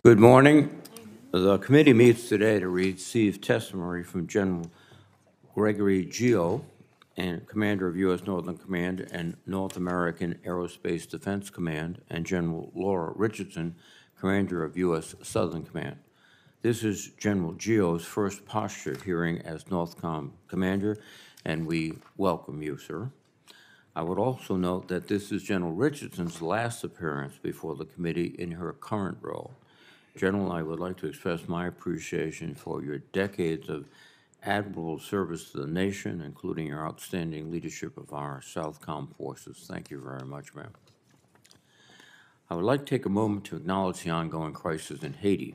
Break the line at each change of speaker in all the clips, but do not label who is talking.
Good morning. The committee meets today to receive testimony from General Gregory Geo, and Commander of U.S. Northern Command and North American Aerospace Defense Command, and General Laura Richardson, Commander of U.S. Southern Command. This is General Geo's first posture hearing as NORTHCOM Commander, and we welcome you, sir. I would also note that this is General Richardson's last appearance before the committee in her current role. General, I would like to express my appreciation for your decades of admirable service to the nation, including your outstanding leadership of our Southcom forces. Thank you very much, ma'am. I would like to take a moment to acknowledge the ongoing crisis in Haiti.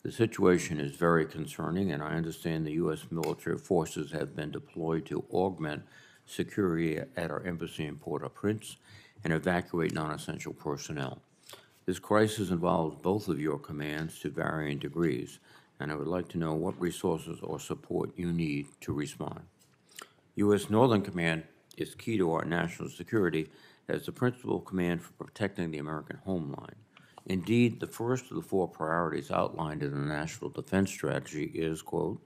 The situation is very concerning, and I understand the U.S. military forces have been deployed to augment security at our embassy in Port-au-Prince and evacuate non-essential personnel. This crisis involves both of your commands to varying degrees, and I would like to know what resources or support you need to respond. U.S. Northern Command is key to our national security as the principal command for protecting the American homeland. Indeed, the first of the four priorities outlined in the National Defense Strategy is, quote,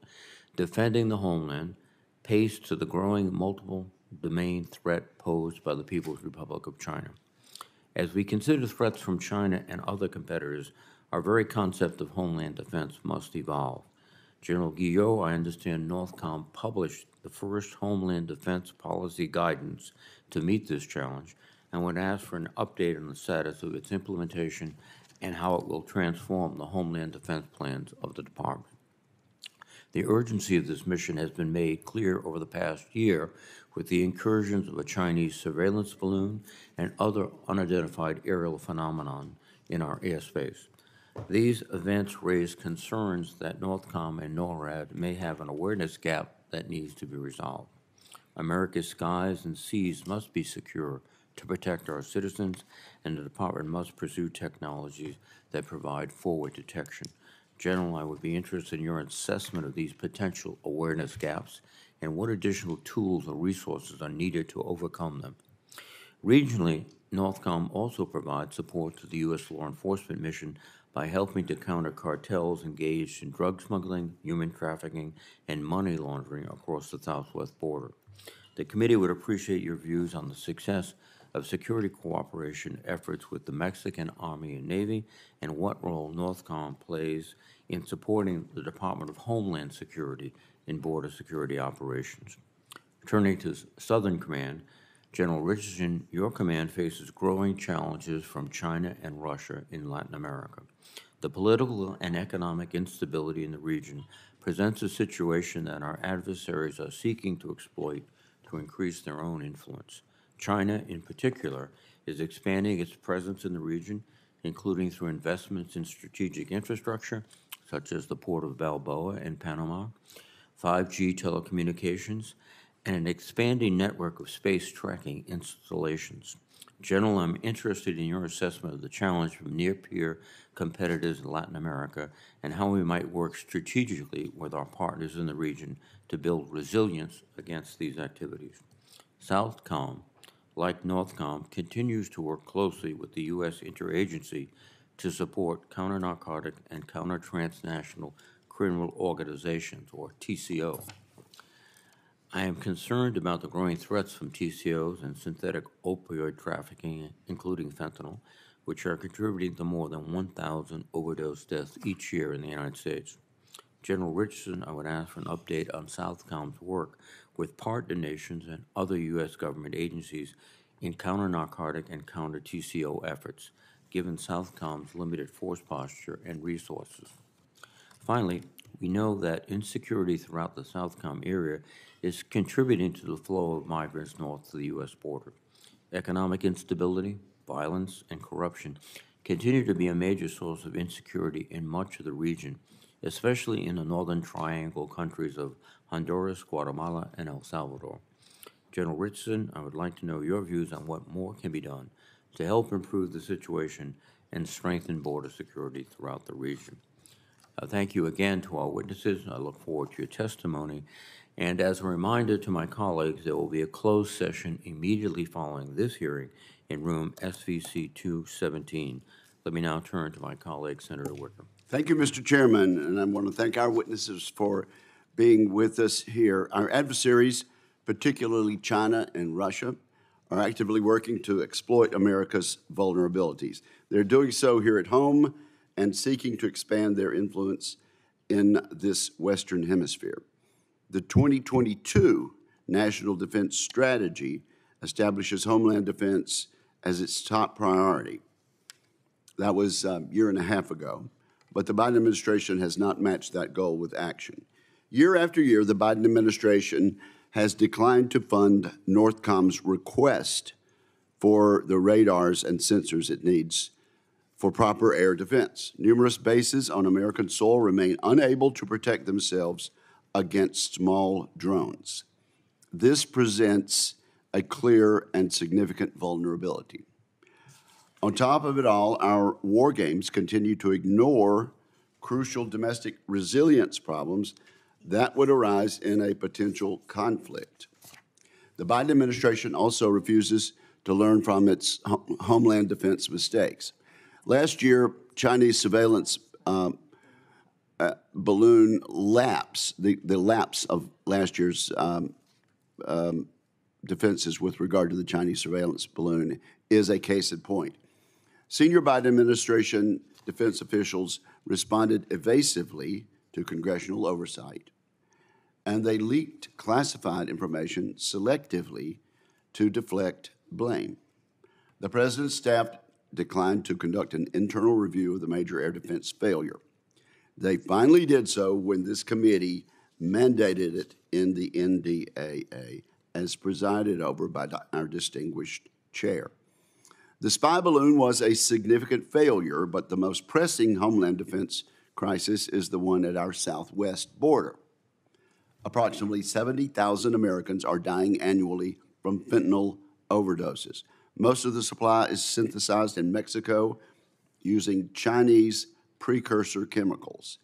defending the homeland, paced to the growing multiple domain threat posed by the People's Republic of China. As we consider threats from China and other competitors, our very concept of homeland defense must evolve. General Guillot, I understand NORTHCOM published the first homeland defense policy guidance to meet this challenge and would ask for an update on the status of its implementation and how it will transform the homeland defense plans of the department. The urgency of this mission has been made clear over the past year with the incursions of a Chinese surveillance balloon and other unidentified aerial phenomenon in our airspace. These events raise concerns that NORTHCOM and NORAD may have an awareness gap that needs to be resolved. America's skies and seas must be secure to protect our citizens, and the department must pursue technologies that provide forward detection. General, I would be interested in your assessment of these potential awareness gaps and what additional tools or resources are needed to overcome them. Regionally, NORTHCOM also provides support to the U.S. law enforcement mission by helping to counter cartels engaged in drug smuggling, human trafficking, and money laundering across the southwest border. The committee would appreciate your views on the success of security cooperation efforts with the Mexican Army and Navy and what role NORTHCOM plays in supporting the Department of Homeland Security in border security operations. Turning to Southern Command, General Richardson, your command faces growing challenges from China and Russia in Latin America. The political and economic instability in the region presents a situation that our adversaries are seeking to exploit to increase their own influence. China, in particular, is expanding its presence in the region, including through investments in strategic infrastructure, such as the Port of Balboa in Panama, 5G telecommunications, and an expanding network of space tracking installations. General, I'm interested in your assessment of the challenge from near-peer competitors in Latin America and how we might work strategically with our partners in the region to build resilience against these activities. Southcom, like NORTHCOM, continues to work closely with the U.S. interagency to support counter-narcotic and counter-transnational criminal organizations, or TCO. I am concerned about the growing threats from TCOs and synthetic opioid trafficking, including fentanyl, which are contributing to more than 1,000 overdose deaths each year in the United States. General Richardson, I would ask for an update on Southcom's work with partner nations and other U.S. government agencies in counter-narcotic and counter-TCO efforts, given Southcom's limited force posture and resources. Finally, we know that insecurity throughout the Southcom area is contributing to the flow of migrants north to the U.S. border. Economic instability, violence, and corruption continue to be a major source of insecurity in much of the region, especially in the Northern Triangle countries of Honduras, Guatemala, and El Salvador. General Richardson, I would like to know your views on what more can be done to help improve the situation and strengthen border security throughout the region. Thank you again to our witnesses. I look forward to your testimony. And as a reminder to my colleagues, there will be a closed session immediately following this hearing in room SVC 217. Let me now turn to my colleague, Senator Wicker.
Thank you, Mr. Chairman, and I want to thank our witnesses for being with us here. Our adversaries, particularly China and Russia, are actively working to exploit America's vulnerabilities. They're doing so here at home and seeking to expand their influence in this Western Hemisphere. The 2022 National Defense Strategy establishes Homeland Defense as its top priority. That was a year and a half ago, but the Biden administration has not matched that goal with action. Year after year, the Biden administration has declined to fund Northcom's request for the radars and sensors it needs for proper air defense. Numerous bases on American soil remain unable to protect themselves against small drones. This presents a clear and significant vulnerability. On top of it all, our war games continue to ignore crucial domestic resilience problems that would arise in a potential conflict. The Biden administration also refuses to learn from its homeland defense mistakes. Last year, Chinese surveillance balloon lapse, the lapse of last year's defenses with regard to the Chinese surveillance balloon is a case in point. Senior Biden administration defense officials responded evasively to congressional oversight, and they leaked classified information selectively to deflect blame. The president's staff declined to conduct an internal review of the major air defense failure. They finally did so when this committee mandated it in the NDAA, as presided over by our distinguished chair. The spy balloon was a significant failure, but the most pressing homeland defense crisis is the one at our southwest border. Approximately 70,000 Americans are dying annually from fentanyl overdoses. Most of the supply is synthesized in Mexico using Chinese precursor chemicals.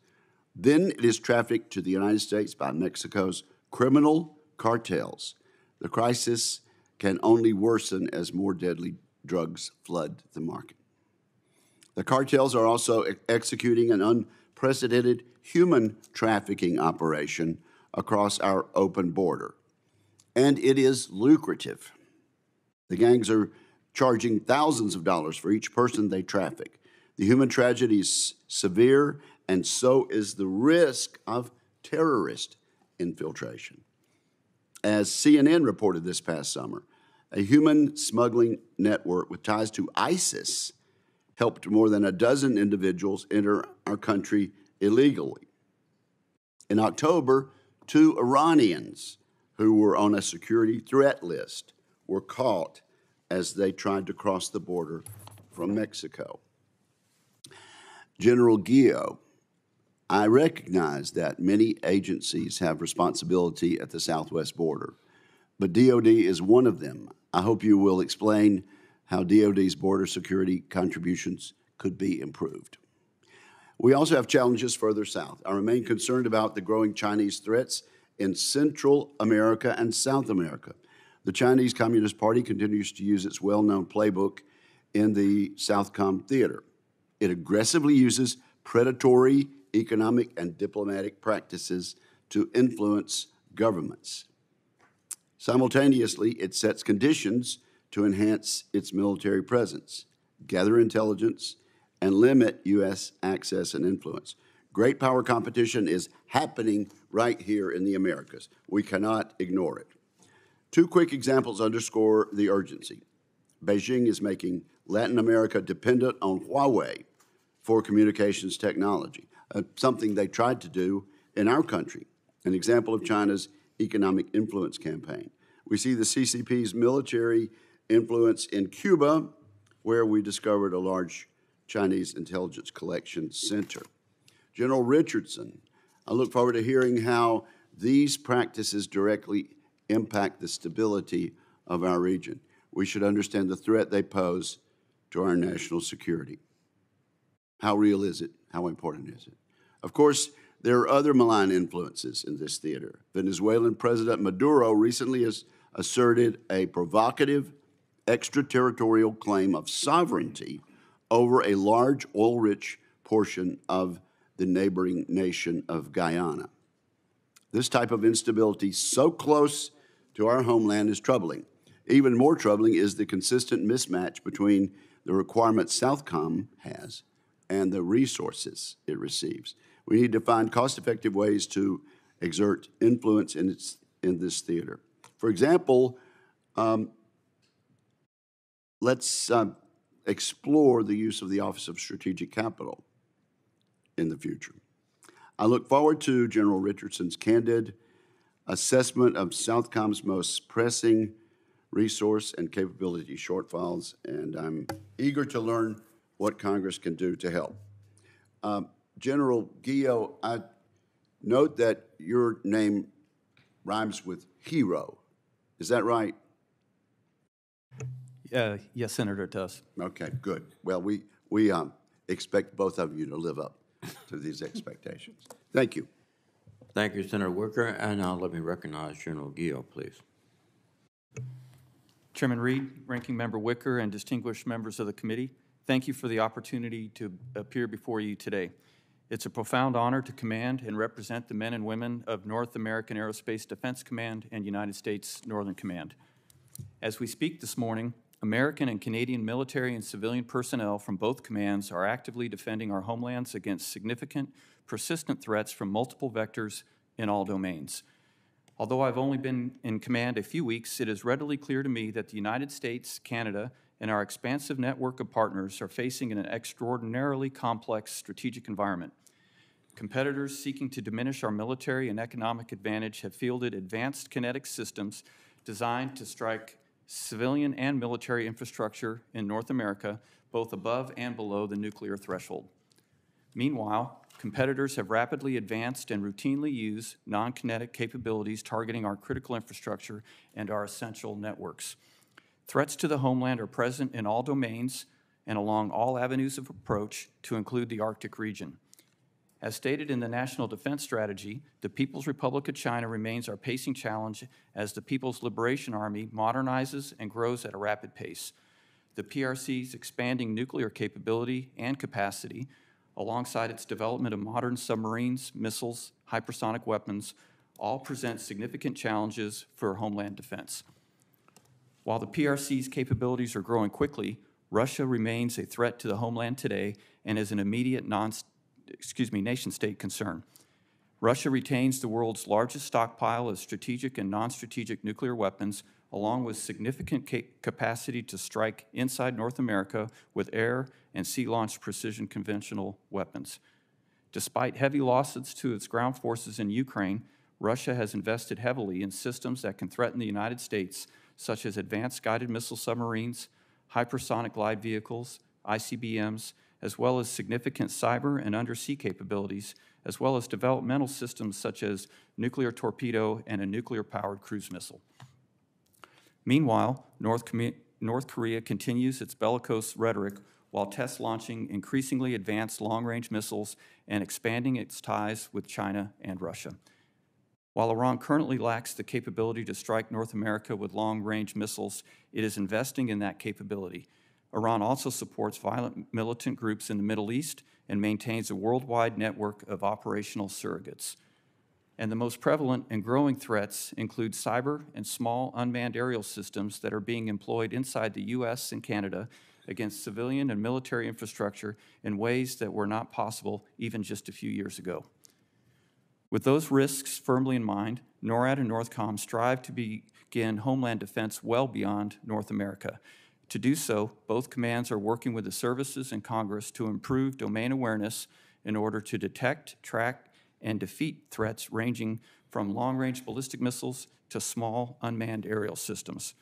Then it is trafficked to the United States by Mexico's criminal cartels. The crisis can only worsen as more deadly drugs flood the market. The cartels are also executing an unprecedented human trafficking operation across our open border, and it is lucrative. The gangs are charging thousands of dollars for each person they traffic. The human tragedy is severe, and so is the risk of terrorist infiltration. As CNN reported this past summer, a human smuggling network with ties to ISIS helped more than a dozen individuals enter our country illegally. In October, 2 Iranians who were on a security threat list were caught as they tried to cross the border from Mexico. General Guillot, I recognize that many agencies have responsibility at the southwest border, but DOD is one of them. I hope you will explain how DOD's border security contributions could be improved. We also have challenges further south. I remain concerned about the growing Chinese threats in Central America and South America. The Chinese Communist Party continues to use its well-known playbook in the Southcom theater. It aggressively uses predatory economic and diplomatic practices to influence governments. Simultaneously, it sets conditions to enhance its military presence, gather intelligence, and limit U.S. access and influence. Great power competition is happening right here in the Americas. We cannot ignore it. 2 quick examples underscore the urgency. Beijing is making Latin America dependent on Huawei for communications technology, something they tried to do in our country, an example of China's economic influence campaign. We see the CCP's military influence in Cuba, where we discovered a large Chinese intelligence collection center. General Richardson, I look forward to hearing how these practices directly impact the stability of our region. We should understand the threat they pose to our national security. How real is it? How important is it? Of course, there are other malign influences in this theater. Venezuelan President Maduro recently has asserted a provocative extraterritorial claim of sovereignty over a large oil-rich portion of the neighboring nation of Guyana. This type of instability so close to our homeland is troubling. Even more troubling is the consistent mismatch between the requirements Southcom has and the resources it receives. We need to find cost-effective ways to exert influence in this theater. For example, let's explore the use of the Office of Strategic Capital in the future. I look forward to General Richardson's candid assessment of Southcom's most pressing resource and capability shortfalls, and I'm eager to learn what Congress can do to help. General Guillot, I note that your name rhymes with hero. Is that right?
Yes, Senator, it does.
Okay, good. Well, we expect both of you to live up to these expectations. Thank you.
Thank you, Senator Wicker. And now let me recognize General Guillot, please.
Chairman Reed, Ranking Member Wicker, and distinguished members of the committee, thank you for the opportunity to appear before you today. It's a profound honor to command and represent the men and women of North American Aerospace Defense Command and United States Northern Command. As we speak this morning, American and Canadian military and civilian personnel from both commands are actively defending our homelands against significant, persistent threats from multiple vectors in all domains. Although I've only been in command a few weeks, it is readily clear to me that the United States, Canada, and our expansive network of partners are facing an extraordinarily complex strategic environment. Competitors seeking to diminish our military and economic advantage have fielded advanced kinetic systems designed to strike civilian and military infrastructure in North America, both above and below the nuclear threshold. Meanwhile, competitors have rapidly advanced and routinely use non-kinetic capabilities targeting our critical infrastructure and our essential networks. Threats to the homeland are present in all domains and along all avenues of approach, to include the Arctic region. As stated in the National Defense Strategy, the People's Republic of China remains our pacing challenge as the People's Liberation Army modernizes and grows at a rapid pace. The PRC's expanding nuclear capability and capacity, alongside its development of modern submarines, missiles, hypersonic weapons, all present significant challenges for homeland defense. While the PRC's capabilities are growing quickly, Russia remains a threat to the homeland today and is an immediate nation-state concern. Russia retains the world's largest stockpile of strategic and non-strategic nuclear weapons, along with significant capacity to strike inside North America with air and sea-launched precision conventional weapons. Despite heavy losses to its ground forces in Ukraine, Russia has invested heavily in systems that can threaten the United States, such as advanced guided missile submarines, hypersonic glide vehicles, ICBMs, as well as significant cyber and undersea capabilities, as well as developmental systems such as nuclear torpedo and a nuclear-powered cruise missile. Meanwhile, North Korea continues its bellicose rhetoric while test launching increasingly advanced long-range missiles and expanding its ties with China and Russia. While Iran currently lacks the capability to strike North America with long-range missiles, it is investing in that capability. Iran also supports violent militant groups in the Middle East and maintains a worldwide network of operational surrogates. And the most prevalent and growing threats include cyber and small unmanned aerial systems that are being employed inside the U.S. and Canada against civilian and military infrastructure in ways that were not possible even just a few years ago. With those risks firmly in mind, NORAD and NORTHCOM strive to begin homeland defense well beyond North America. To do so, both commands are working with the services and Congress to improve domain awareness in order to detect, track, and defeat threats ranging from long-range ballistic missiles to small unmanned aerial systems.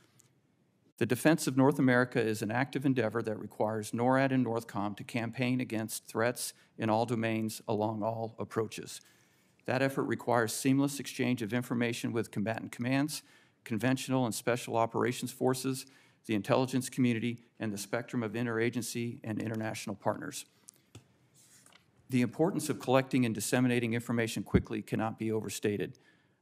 The defense of North America is an active endeavor that requires NORAD and NORTHCOM to campaign against threats in all domains along all approaches. That effort requires seamless exchange of information with combatant commands, conventional and special operations forces, the intelligence community, and the spectrum of interagency and international partners. The importance of collecting and disseminating information quickly cannot be overstated.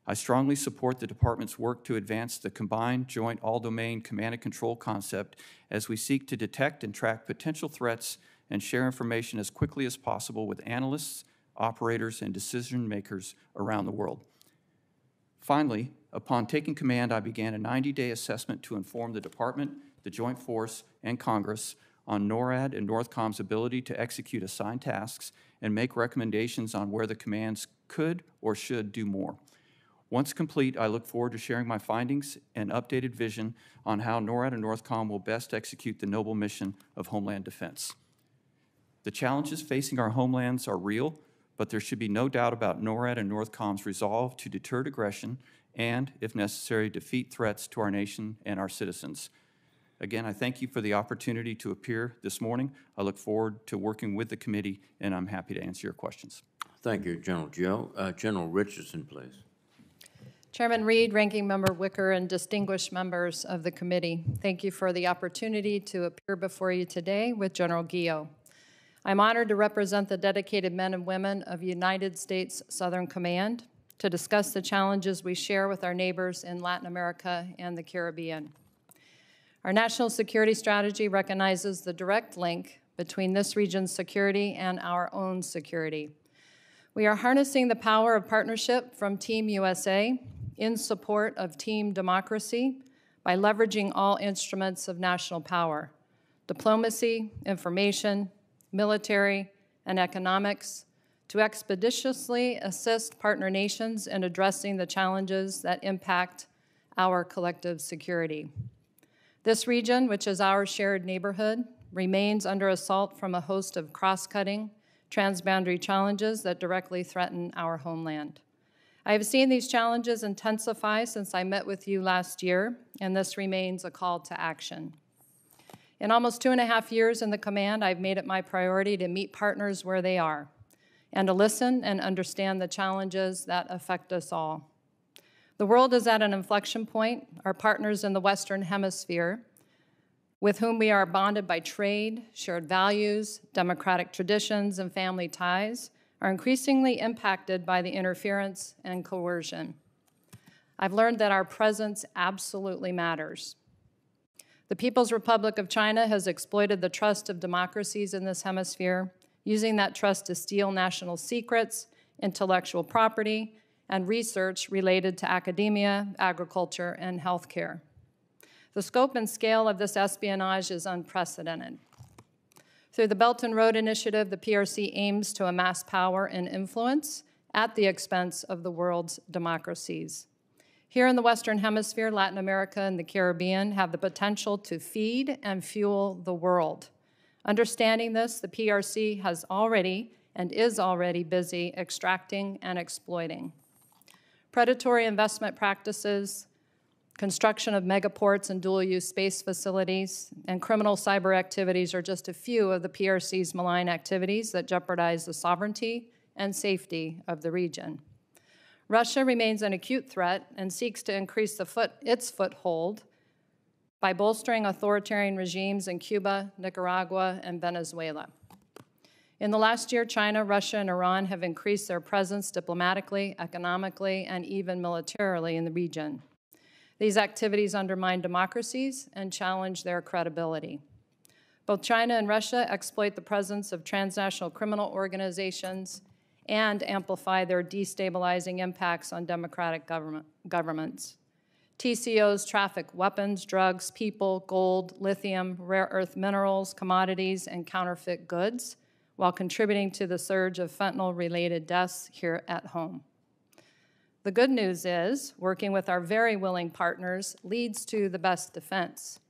I strongly support the Department's work to advance the combined joint all-domain command and control concept as we seek to detect and track potential threats and share information as quickly as possible with analysts, operators, and decision makers around the world. Finally, upon taking command, I began a 90-day assessment to inform the Department, the Joint Force, and Congress on NORAD and NORTHCOM's ability to execute assigned tasks and make recommendations on where the commands could or should do more. Once complete, I look forward to sharing my findings and updated vision on how NORAD and NORTHCOM will best execute the noble mission of Homeland Defense. The challenges facing our homelands are real, but there should be no doubt about NORAD and NORTHCOM's resolve to deter aggression and, if necessary, defeat threats to our nation and our citizens. Again, I thank you for the opportunity to appear this morning. I look forward to working with the committee, and I'm happy to answer your questions.
Thank you, General Gio. General Richardson, please.
Chairman Reed, Ranking Member Wicker, and distinguished members of the committee, thank you for the opportunity to appear before you today with General Gio. I'm honored to represent the dedicated men and women of United States Southern Command to discuss the challenges we share with our neighbors in Latin America and the Caribbean. Our national security strategy recognizes the direct link between this region's security and our own security. We are harnessing the power of partnership from Team USA in support of Team Democracy by leveraging all instruments of national power: diplomacy, information, military, and economics, to expeditiously assist partner nations in addressing the challenges that impact our collective security. This region, which is our shared neighborhood, remains under assault from a host of cross-cutting, transboundary challenges that directly threaten our homeland. I have seen these challenges intensify since I met with you last year, and this remains a call to action. In almost 2.5 years in the command, I've made it my priority to meet partners where they are and to listen and understand the challenges that affect us all. The world is at an inflection point. Our partners in the Western Hemisphere, with whom we are bonded by trade, shared values, democratic traditions, and family ties, are increasingly impacted by the interference and coercion. I've learned that our presence absolutely matters. The People's Republic of China has exploited the trust of democracies in this hemisphere, using that trust to steal national secrets, intellectual property, and research related to academia, agriculture, and healthcare. The scope and scale of this espionage is unprecedented. Through the Belt and Road Initiative, the PRC aims to amass power and influence at the expense of the world's democracies. Here in the Western Hemisphere, Latin America and the Caribbean have the potential to feed and fuel the world. Understanding this, the PRC has already and is already busy extracting and exploiting. Predatory investment practices, construction of megaports and dual-use space facilities, and criminal cyber activities are just a few of the PRC's malign activities that jeopardize the sovereignty and safety of the region. Russia remains an acute threat and seeks to increase its foothold by bolstering authoritarian regimes in Cuba, Nicaragua, and Venezuela. In the last year, China, Russia, and Iran have increased their presence diplomatically, economically, and even militarily in the region. These activities undermine democracies and challenge their credibility. Both China and Russia exploit the presence of transnational criminal organizations and amplify their destabilizing impacts on democratic governments. TCOs traffic weapons, drugs, people, gold, lithium, rare earth minerals, commodities, and counterfeit goods, while contributing to the surge of fentanyl-related deaths here at home. The good news is, working with our very willing partners leads to the best defense.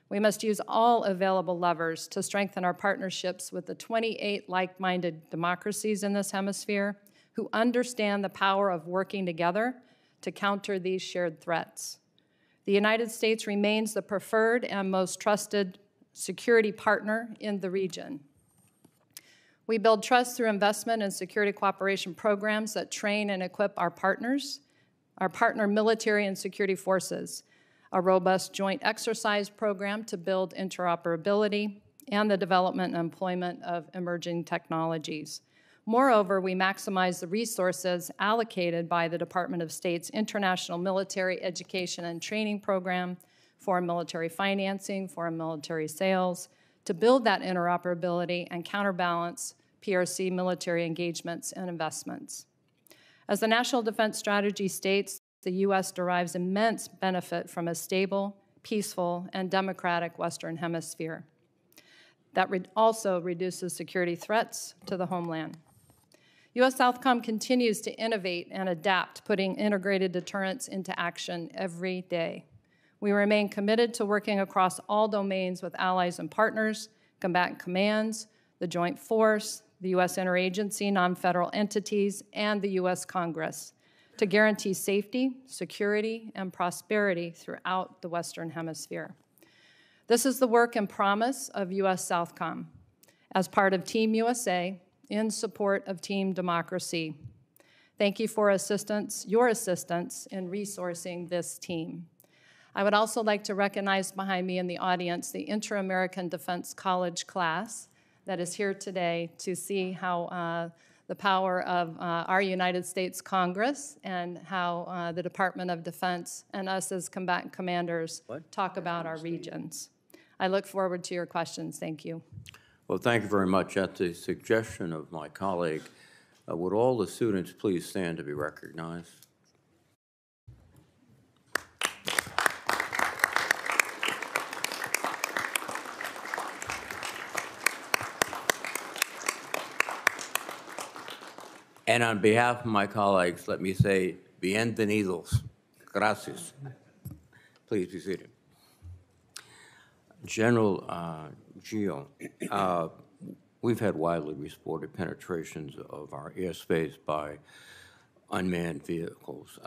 We must use all available levers to strengthen our partnerships with the 28 like-minded democracies in this hemisphere who understand the power of working together to counter these shared threats. The United States remains the preferred and most trusted security partner in the region. We build trust through investment in security cooperation programs that train and equip our partners, our partner military and security forces, a robust joint exercise program to build interoperability, and the development and employment of emerging technologies. Moreover, we maximize the resources allocated by the Department of State's International Military Education and Training Program, foreign military financing, foreign military sales, to build that interoperability and counterbalance PRC military engagements and investments. As the National Defense Strategy states, the U.S. derives immense benefit from a stable, peaceful, and democratic Western Hemisphere. That also reduces security threats to the homeland. U.S. Southcom continues to innovate and adapt, putting integrated deterrence into action every day. We remain committed to working across all domains with allies and partners, combatant commands, the Joint Force, the U.S. interagency, non-federal entities, and the U.S. Congress to guarantee safety, security, and prosperity throughout the Western Hemisphere. This is the work and promise of U.S. Southcom as part of Team USA in support of Team Democracy. Thank you for your assistance in resourcing this team. I would also like to recognize behind me in the audience the Inter-American Defense College class that is here today to see how the power of our United States Congress and how the Department of Defense and us as combatant commanders talk about our regions. I look forward to your questions. Thank you.
Well, thank you very much. At the suggestion of my colleague, would all the students please stand to be recognized? And on behalf of my colleagues, let me say, bienvenidos. Gracias. Please be seated. General Gio, we've had widely reported penetrations of our airspace by unmanned vehicles.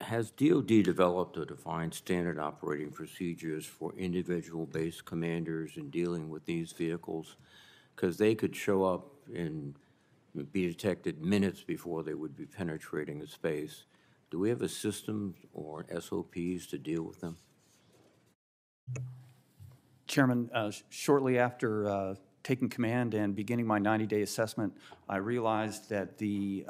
Has DoD developed or defined standard operating procedures for individual base commanders in dealing with these vehicles? Because they could show up and be detected minutes before they would be penetrating a space. Do we have a system or SOPs to deal with them?
Chairman, shortly after taking command and beginning my 90-day assessment, I realized that the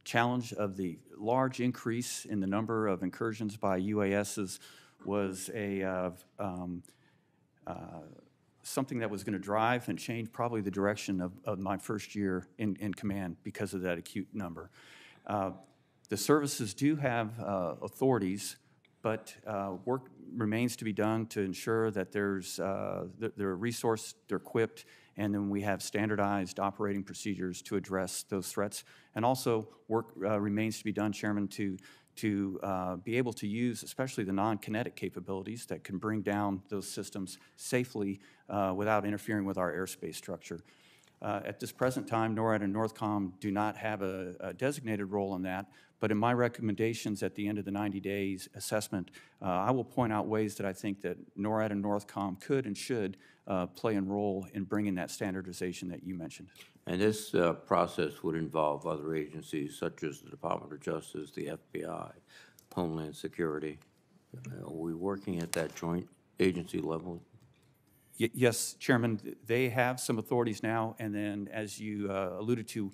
challenge of the large increase in the number of incursions by UASs was something that was going to drive and change probably the direction of my first year in command because of that acute number. The services do have authorities, but work remains to be done to ensure that they're resourced, they're equipped, and then we have standardized operating procedures to address those threats. And also work remains to be done, Chairman, to be able to use especially the non-kinetic capabilities that can bring down those systems safely without interfering with our airspace structure. At this present time, NORAD and NORTHCOM do not have a designated role in that, but in my recommendations at the end of the 90 days assessment, I will point out ways that I think that NORAD and NORTHCOM could and should play a role in bringing that standardization that you mentioned.
And this process would involve other agencies such as the Department of Justice, the FBI, Homeland Security. Are we working at that joint agency level?
Yes, Chairman, they have some authorities now, and then as you alluded to,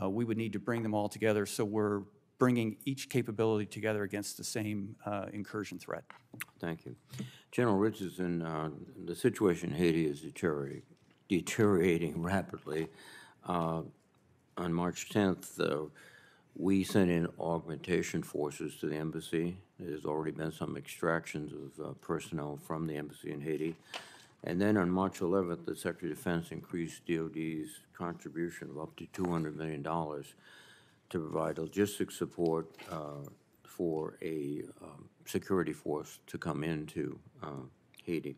we would need to bring them all together, so we're bringing each capability together against the same incursion threat.
Thank you. General Richardson, the situation in Haiti is deteriorating rapidly. On March 10th, we sent in augmentation forces to the embassy. There's already been some extractions of personnel from the embassy in Haiti. And then on March 11th, the Secretary of Defense increased DOD's contribution of up to $200 million to provide logistics support for a security force to come into Haiti.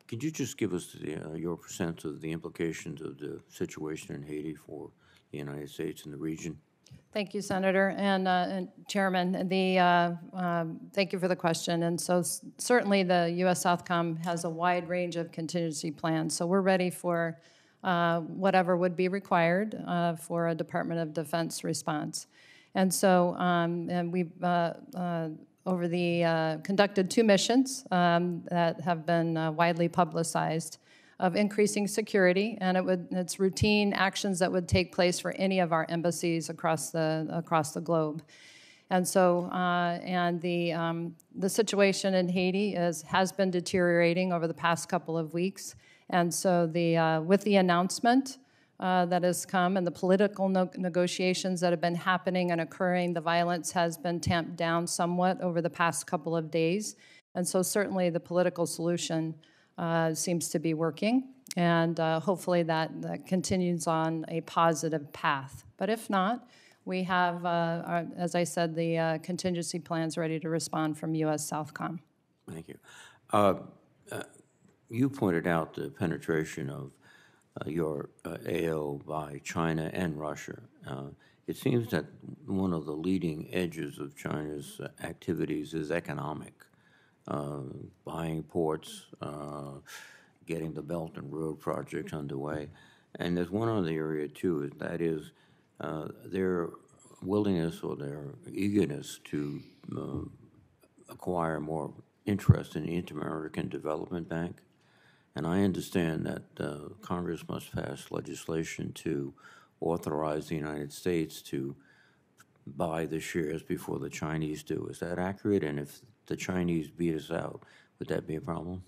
Could you just give us your sense of the implications of the situation in Haiti for the United States and the region?
Thank you, Senator and Chairman. Thank you for the question. And so certainly the U.S. Southcom has a wide range of contingency plans. So we're ready for whatever would be required for a Department of Defense response. And so and we've conducted 2 missions that have been widely publicized of increasing security, and it's routine actions that would take place for any of our embassies across the globe. And so, the situation in Haiti has been deteriorating over the past couple of weeks. And so, with the announcement that has come and the political negotiations that have been happening and occurring, the violence has been tamped down somewhat over the past couple of days. And so, certainly, the political solution seems to be working. And hopefully, that continues on a positive path. But if not, we have, as I said, the contingency plans ready to respond from U.S. Southcom.
Thank you. You pointed out the penetration of your AO by China and Russia. It seems that one of the leading edges of China's activities is economic, buying ports, getting the Belt and Road project underway. And there's one other area, too, that is their willingness or their eagerness to acquire more interest in the Inter-American Development Bank. And I understand that Congress must pass legislation to authorize the United States to buy the shares before the Chinese do. Is that accurate? And if the Chinese beat us out, would that be a problem?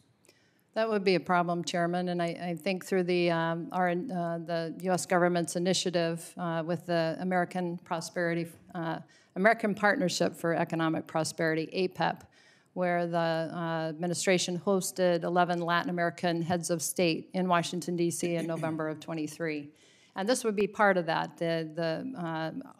That would be a problem, Chairman, and I think through the U.S. government's initiative with the American Partnership for Economic Prosperity, APEP, where the administration hosted 11 Latin American heads of state in Washington, D.C. in November of 23. And this would be part of that,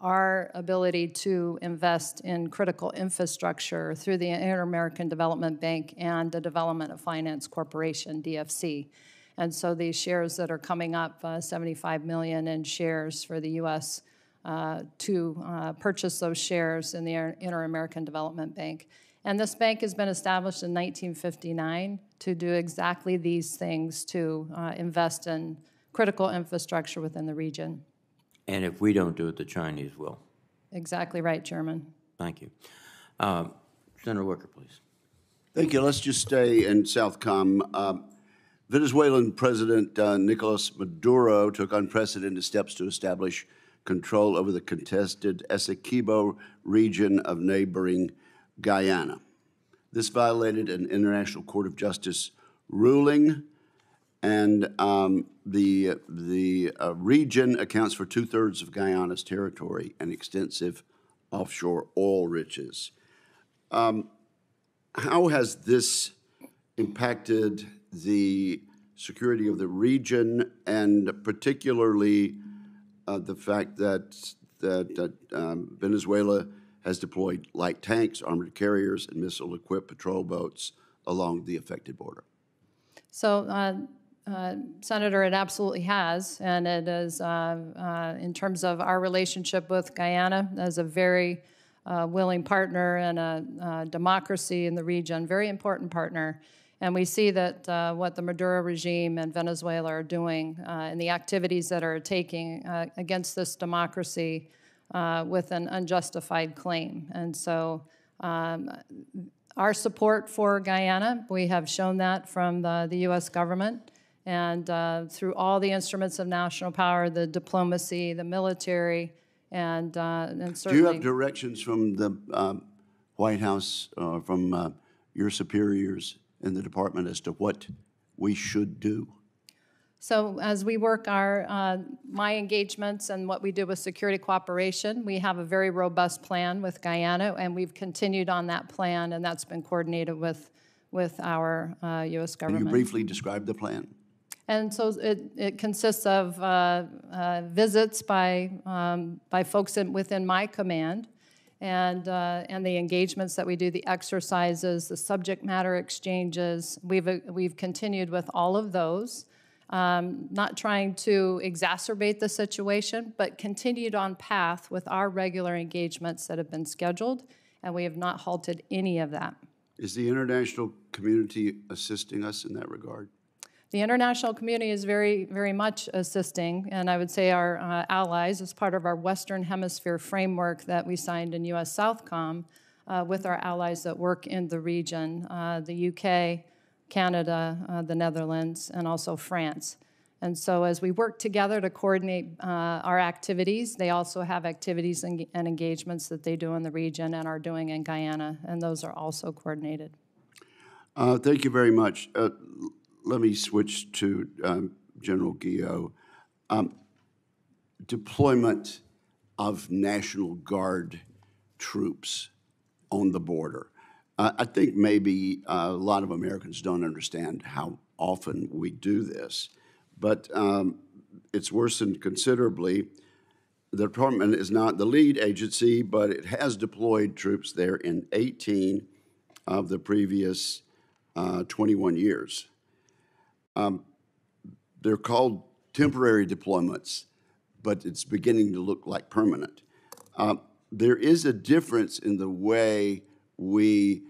our ability to invest in critical infrastructure through the Inter-American Development Bank and the Development of Finance Corporation, DFC. And so these shares that are coming up, 75 million in shares for the U.S. To purchase those shares in the Inter-American Development Bank. And this bank has been established in 1959 to do exactly these things, to invest in critical infrastructure within the region.
And if we don't do it, the Chinese will.
Exactly right, Chairman.
Thank you. Senator Wicker, please.
Thank you. Let's just stay in Southcom. Venezuelan President Nicolas Maduro took unprecedented steps to establish control over the contested Essequibo region of neighboring Guyana. This violated an International Court of Justice ruling, and the region accounts for 2/3 of Guyana's territory and extensive offshore oil riches. How has this impacted the security of the region, and particularly the fact that Venezuela has deployed light tanks, armored carriers, and missile-equipped patrol boats along the affected border?
So, Senator, it absolutely has, and it is, in terms of our relationship with Guyana, as a very willing partner and a democracy in the region, very important partner. And we see that what the Maduro regime and Venezuela are doing and the activities that are taking against this democracy with an unjustified claim. And so our support for Guyana, we have shown that from the U.S. government, and through all the instruments of national power, the diplomacy, the military, and certainly—
Do you have directions from the White House, from your superiors in the department as to what we should do?
So as we work my engagements and what we do with security cooperation, we have a very robust plan with Guyana, and we've continued on that plan, and that's been coordinated with our U.S. government.
Can you briefly describe the plan?
And so it consists of visits by folks within my command, and the engagements that we do, the exercises, the subject matter exchanges. We've continued with all of those, not trying to exacerbate the situation, but continued on path with our regular engagements that have been scheduled, and we have not halted any of that.
Is the international community assisting us in that regard?
The international community is very, very much assisting, and I would say our allies, as part of our Western Hemisphere framework that we signed in U.S. Southcom with our allies that work in the region, the UK, Canada, the Netherlands, and also France. And so as we work together to coordinate our activities, they also have activities and engagements that they do in the region and are doing in Guyana, and those are also coordinated.
Thank you very much. Let me switch to General Guillot. Deployment of National Guard troops on the border. I think maybe a lot of Americans don't understand how often we do this, but it's worsened considerably. The department is not the lead agency, but it has deployed troops there in 18 of the previous 21 years. They're called temporary deployments, but it's beginning to look like permanent. There is a difference in the way we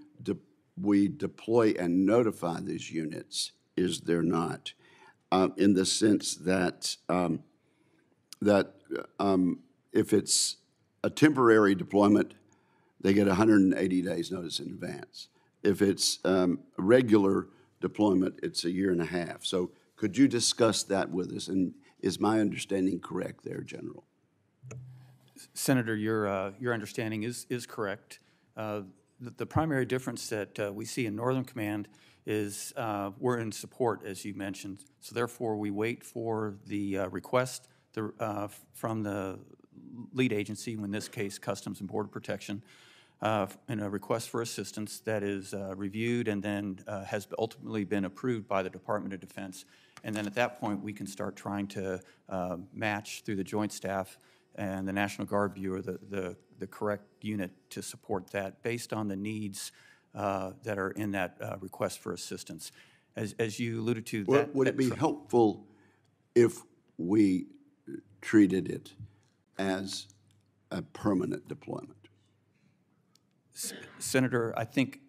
deploy and notify these units, is there not? In the sense that if it's a temporary deployment, they get 180 days notice in advance. If it's a regular deployment, it's a year and a half. So could you discuss that with us? And is my understanding correct there, General?
Senator, your understanding is correct. The primary difference that we see in Northern Command is we're in support, as you mentioned. So therefore, we wait for the request from the lead agency, in this case, Customs and Border Protection, and a request for assistance that is reviewed and then has ultimately been approved by the Department of Defense. And then at that point, we can start trying to match through the Joint Staff and the National Guard Bureau the correct unit to support that based on the needs that are in that request for assistance. As you alluded to,
Would it be helpful if we treated it as a permanent deployment?
Senator, I think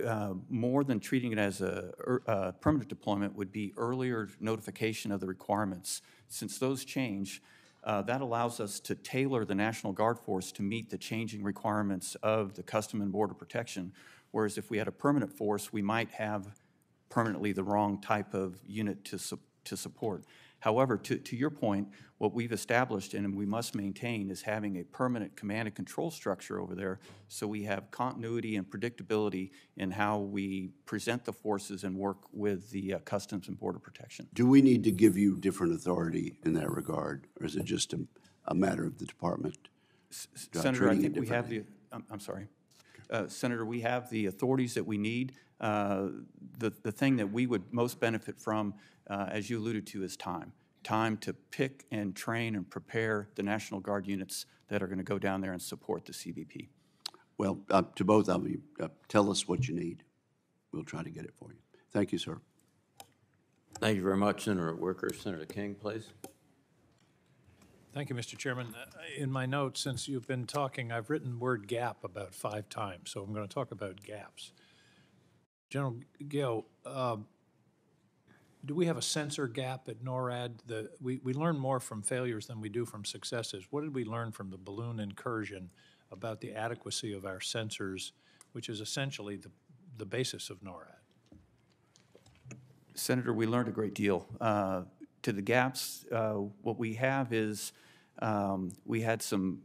more than treating it as a permanent deployment would be earlier notification of the requirements. Since those change, that allows us to tailor the National Guard force to meet the changing requirements of the Customs and Border Protection. Whereas if we had a permanent force, we might have permanently the wrong type of unit to support. However, to your point, what we've established and we must maintain is having a permanent command and control structure over there so we have continuity and predictability in how we present the forces and work with the Customs and Border Protection.
Do we need to give you different authority in that regard, or is it just a matter of the department?
Senator, I think we have the, I'm sorry. Senator, we have the authorities that we need. The thing that we would most benefit from, as you alluded to, is time. Time to pick and train and prepare the National Guard units that are going to go down there and support the CBP.
Well, to both of you, tell us what you need. We'll try to get it for you. Thank you, sir.
Thank you very much, Senator Wicker. Senator King, please.
Thank you, Mr. Chairman. In my notes, since you've been talking, I've written word gap about 5 times, so I'm going to talk about gaps. General Gill, do we have a sensor gap at NORAD? We learn more from failures than we do from successes. What did we learn from the balloon incursion about the adequacy of our sensors, which is essentially the basis of NORAD?
Senator, we learned a great deal. To the gaps, what we have is we had some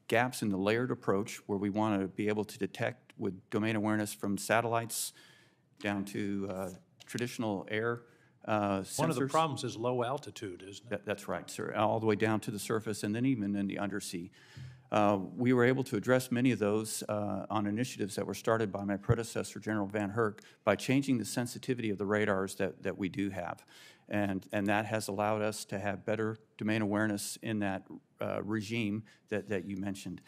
gaps in the layered approach where we want to be able to detect with domain awareness from satellites down to traditional air sensors.
One of the problems is low altitude, isn't it?
That's right, sir, all the way down to the surface and then even in the undersea. We were able to address many of those on initiatives that were started by my predecessor, General Van Herk, by changing the sensitivity of the radars that we do have. And that has allowed us to have better domain awareness in that regime that you mentioned.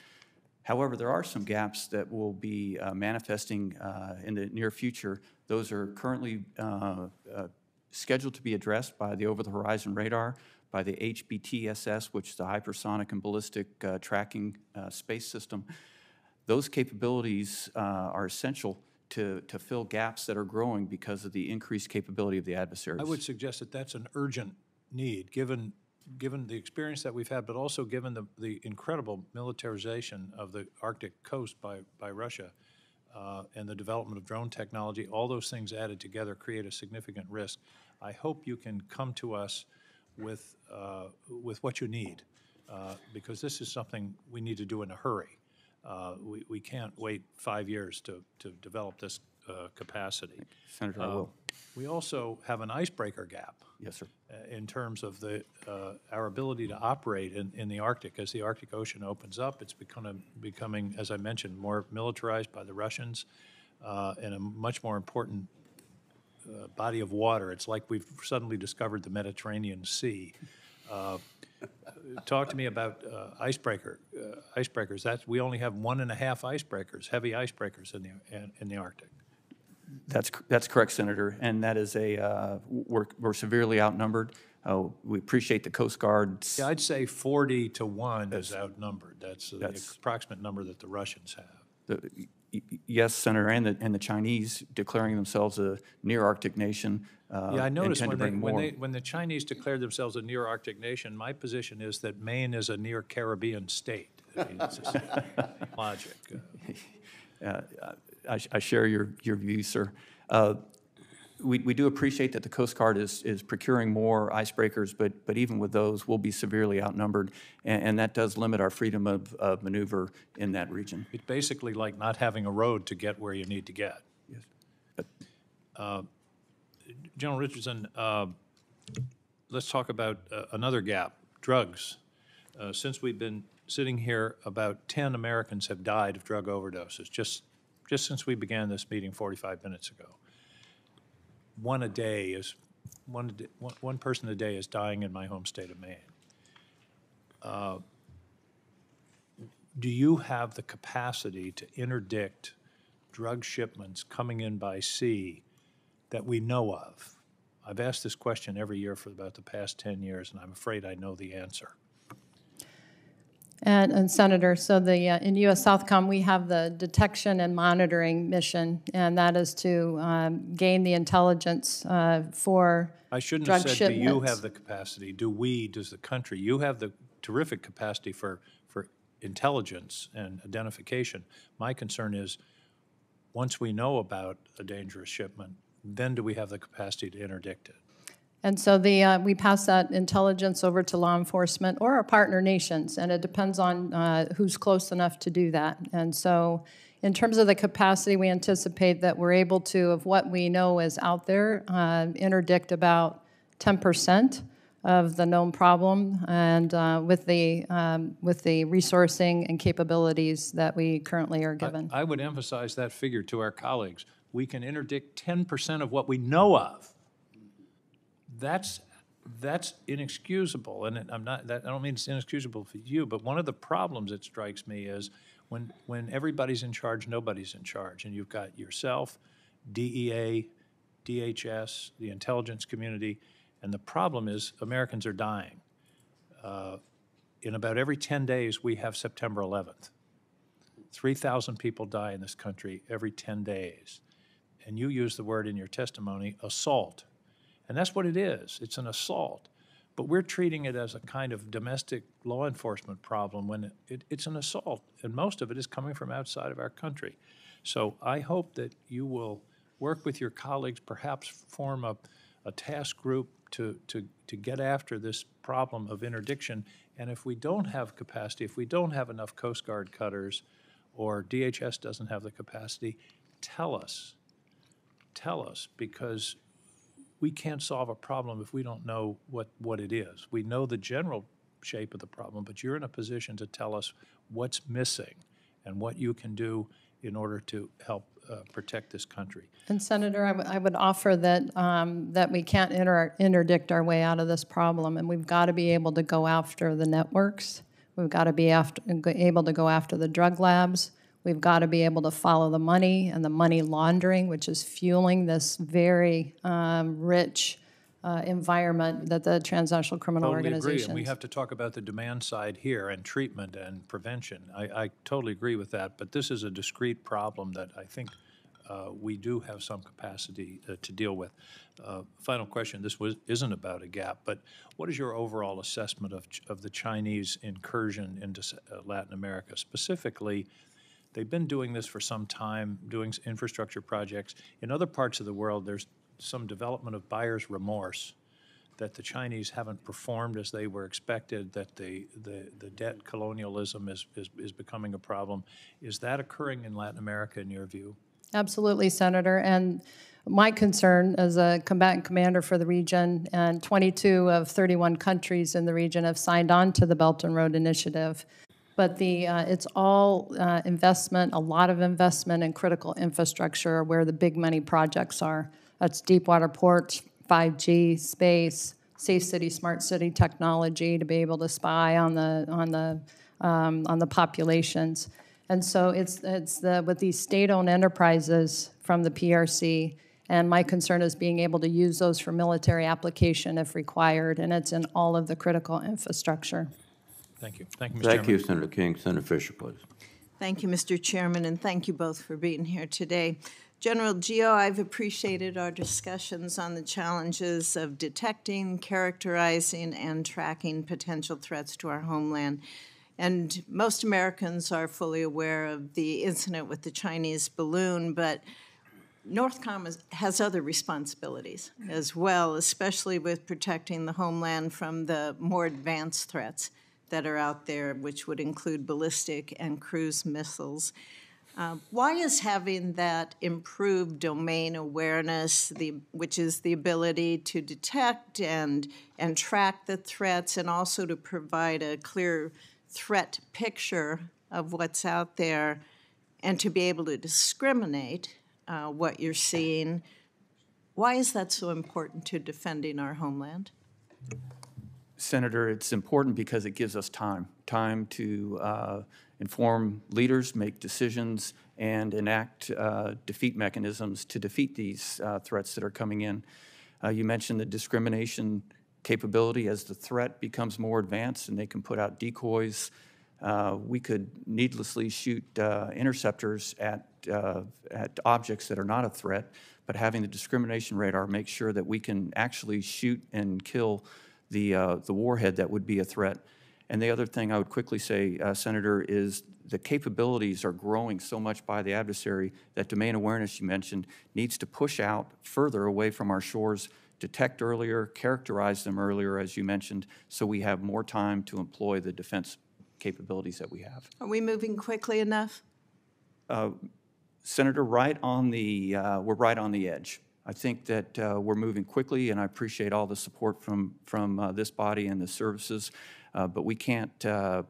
However, there are some gaps that will be manifesting in the near future. Those are currently scheduled to be addressed by the over-the-horizon radar, by the HBTSS, which is the hypersonic and ballistic tracking space system. Those capabilities are essential to fill gaps that are growing because of the increased capability of the adversaries.
I would suggest that that's an urgent need, given the experience that we've had, but also given the incredible militarization of the Arctic coast by Russia and the development of drone technology. All those things added together create a significant risk. I hope you can come to us with what you need, because this is something we need to do in a hurry. We can't wait 5 years to develop this capacity.
Senator, I will.
We also have an icebreaker gap.
Yes, sir.
In terms of our ability to operate in the Arctic. As the Arctic Ocean opens up, it's becoming, as I mentioned, more militarized by the Russians, and a much more important body of water. It's like we've suddenly discovered the Mediterranean Sea. Talk to me about icebreakers. We only have 1.5 icebreakers, heavy icebreakers in the Arctic.
That's correct, Senator, and that is we're severely outnumbered. We appreciate the Coast Guard's.
Yeah, I'd say 40 to 1 is outnumbered. That's the approximate number that the Russians have.
Yes, Senator, and the Chinese declaring themselves a near-Arctic nation.
Yeah, I noticed
when
the Chinese declared themselves a near-Arctic nation, my position is that Maine is a near-Caribbean state. I mean, it's just logic.
I share your views, sir. We do appreciate that the Coast Guard is procuring more icebreakers, but even with those, we'll be severely outnumbered, and that does limit our freedom of maneuver in that region.
It's basically like not having a road to get where you need to get.
Yes.
General Richardson, let's talk about another gap, drugs. Since we've been sitting here, about 10 Americans have died of drug overdoses, just since we began this meeting 45 minutes ago. One person a day is dying in my home state of Maine. Do you have the capacity to interdict drug shipments coming in by sea that we know of? I've asked this question every year for about the past 10 years, and I'm afraid I know the answer.
And Senator, so in U.S. Southcom, we have the detection and monitoring mission, and that is to gain the intelligence for
I shouldn't
drug
have said,
shipments.
do you have the capacity? Does the country? You have the terrific capacity for intelligence and identification. My concern is, once we know about a dangerous shipment, then do we have the capacity to interdict it?
And so we pass that intelligence over to law enforcement or our partner nations, and it depends on who's close enough to do that. And so in terms of the capacity, we anticipate that we're able to, of what we know is out there, interdict about 10% of the known problem, and with the resourcing and capabilities that we currently are given.
I would emphasize that figure to our colleagues. We can interdict 10% of what we know of. That's inexcusable, and I don't mean it's inexcusable for you, but one of the problems that strikes me is when everybody's in charge, nobody's in charge, and you've got yourself, DEA, DHS, the intelligence community, and the problem is Americans are dying. In about every 10 days, we have September 11th. 3,000 people die in this country every 10 days, and you use the word in your testimony, assault. And that's what it is. It's an assault. But we're treating it as a kind of domestic law enforcement problem when it's an assault, and most of it is coming from outside of our country. So I hope that you will work with your colleagues, perhaps form a task group to get after this problem of interdiction. And if we don't have capacity, if we don't have enough Coast Guard cutters, or DHS doesn't have the capacity, tell us, because we can't solve a problem if we don't know what it is. We know the general shape of the problem, but you're in a position to tell us what's missing and what you can do in order to help protect this country.
And Senator, I would offer that that we can't interdict our way out of this problem, and we've got to be able to go after the networks. We've got to be able to go after the drug labs. We've got to be able to follow the money and the money laundering, which is fueling this very rich environment that the transnational criminal organizations.
Totally agree, and we have to talk about the demand side here and treatment and prevention. I totally agree with that, but this is a discrete problem that I think we do have some capacity to deal with. Final question, this isn't about a gap, but what is your overall assessment of the Chinese incursion into Latin America? Specifically, they've been doing this for some time, doing infrastructure projects. In other parts of the world, there's some development of buyer's remorse. that the Chinese haven't performed as they were expected, that the debt colonialism is becoming a problem. Is that occurring in Latin America in your view?
Absolutely, Senator. And my concern as a combatant commander for the region, and 22 of 31 countries in the region have signed on to the Belt and Road Initiative. But it's all investment, a lot of investment in critical infrastructure where the big money projects are. That's deepwater ports, 5G, space, safe city, smart city technology to be able to spy on the populations. And so it's with these state-owned enterprises from the PRC, and my concern is being able to use those for military application if required, and it's in all of the critical infrastructure.
Thank you. Thank you, Mr.
Thank
Chairman.
you, Senator King. Senator Fisher, please.
Thank you, Mr. Chairman, and thank you both for being here today. General Gio, I've appreciated our discussions on the challenges of detecting, characterizing, and tracking potential threats to our homeland. And most Americans are fully aware of the incident with the Chinese balloon, but NORTHCOM has other responsibilities as well, especially with protecting the homeland from the more advanced threats that are out there, which would include ballistic and cruise missiles. Why is having that improved domain awareness, which is the ability to detect and track the threats and also to provide a clear threat picture of what's out there and to be able to discriminate what you're seeing, why is that so important to defending our homeland?
Senator, it's important because it gives us time to inform leaders, make decisions, and enact defeat mechanisms to defeat these threats that are coming in. You mentioned the discrimination capability as the threat becomes more advanced and they can put out decoys. We could needlessly shoot interceptors at objects that are not a threat, but having the discrimination radar make sure that we can actually shoot and kill the warhead that would be a threat. And the other thing I would quickly say, Senator, is the capabilities are growing so much by the adversary that domain awareness you mentioned needs to push out further away from our shores, detect earlier, characterize them earlier, as you mentioned, so we have more time to employ the defense capabilities that we have.
Are we moving quickly enough?
Senator, we're right on the edge. I think that we're moving quickly, and I appreciate all the support from this body and the services, but we can't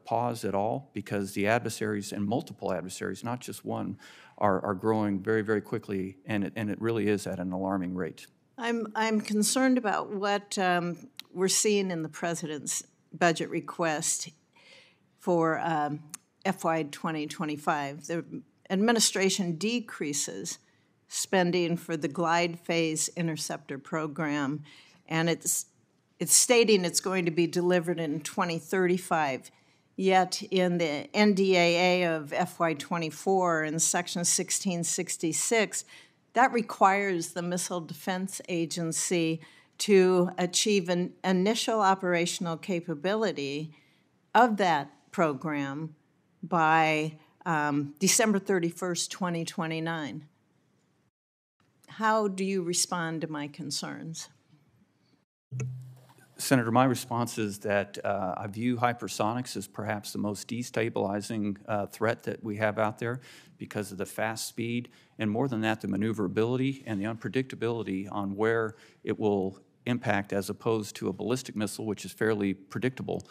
pause at all because the adversaries, and multiple adversaries, not just one, are growing very, very quickly, and it really is at an alarming rate.
I'm concerned about what we're seeing in the President's budget request for FY 2025. The administration decreases spending for the Glide Phase Interceptor program, and it's stating it's going to be delivered in 2035. Yet in the NDAA of FY 24 in Section 1666, that requires the Missile Defense Agency to achieve an initial operational capability of that program by December 31st, 2029. How do you respond to my concerns?
Senator, my response is that I view hypersonics as perhaps the most destabilizing threat that we have out there because of the fast speed, and more than that, the maneuverability and the unpredictability on where it will impact as opposed to a ballistic missile, which is fairly predictable.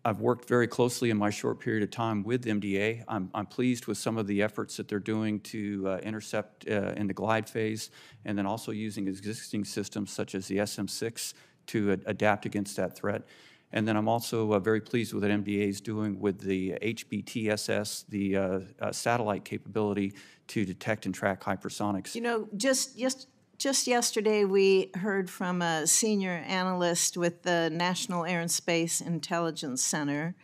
I've worked very closely in my short period of time with MDA. I'm pleased with some of the efforts that they're doing to intercept in the glide phase, and then also using existing systems such as the SM-6 to adapt against that threat. And then I'm also very pleased with what MDA is doing with the HBTSS, the satellite capability to detect and track hypersonics.
You know, just yesterday, we heard from a senior analyst with the National Air and Space Intelligence Center.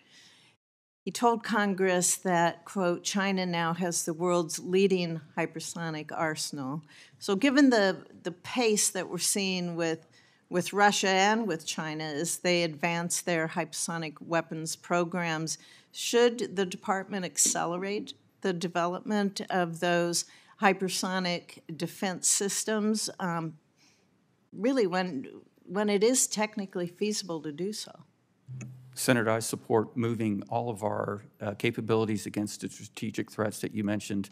He told Congress that, quote, China now has the world's leading hypersonic arsenal. So given the pace that we're seeing with Russia and with China as they advance their hypersonic weapons programs, should the department accelerate the development of those hypersonic defense systems, really when when it is technically feasible to do so?
Senator, I support moving all of our capabilities against the strategic threats that you mentioned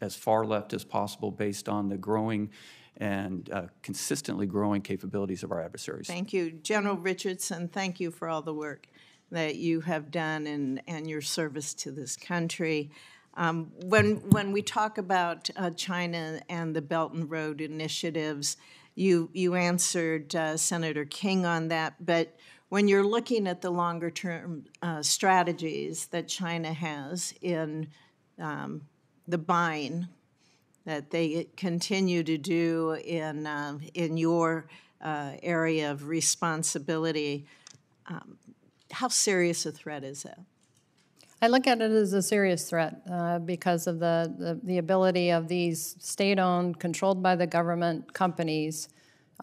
as far left as possible based on the growing and consistently growing capabilities of our adversaries.
Thank you. General Richardson, thank you for all the work that you have done and your service to this country. When we talk about China and the Belt and Road initiatives, you answered Senator King on that, but when you're looking at the longer-term strategies that China has in the buying that they continue to do in your area of responsibility, how serious a threat is that?
I look at it as a serious threat because of the ability of these state-owned, controlled by the government companies.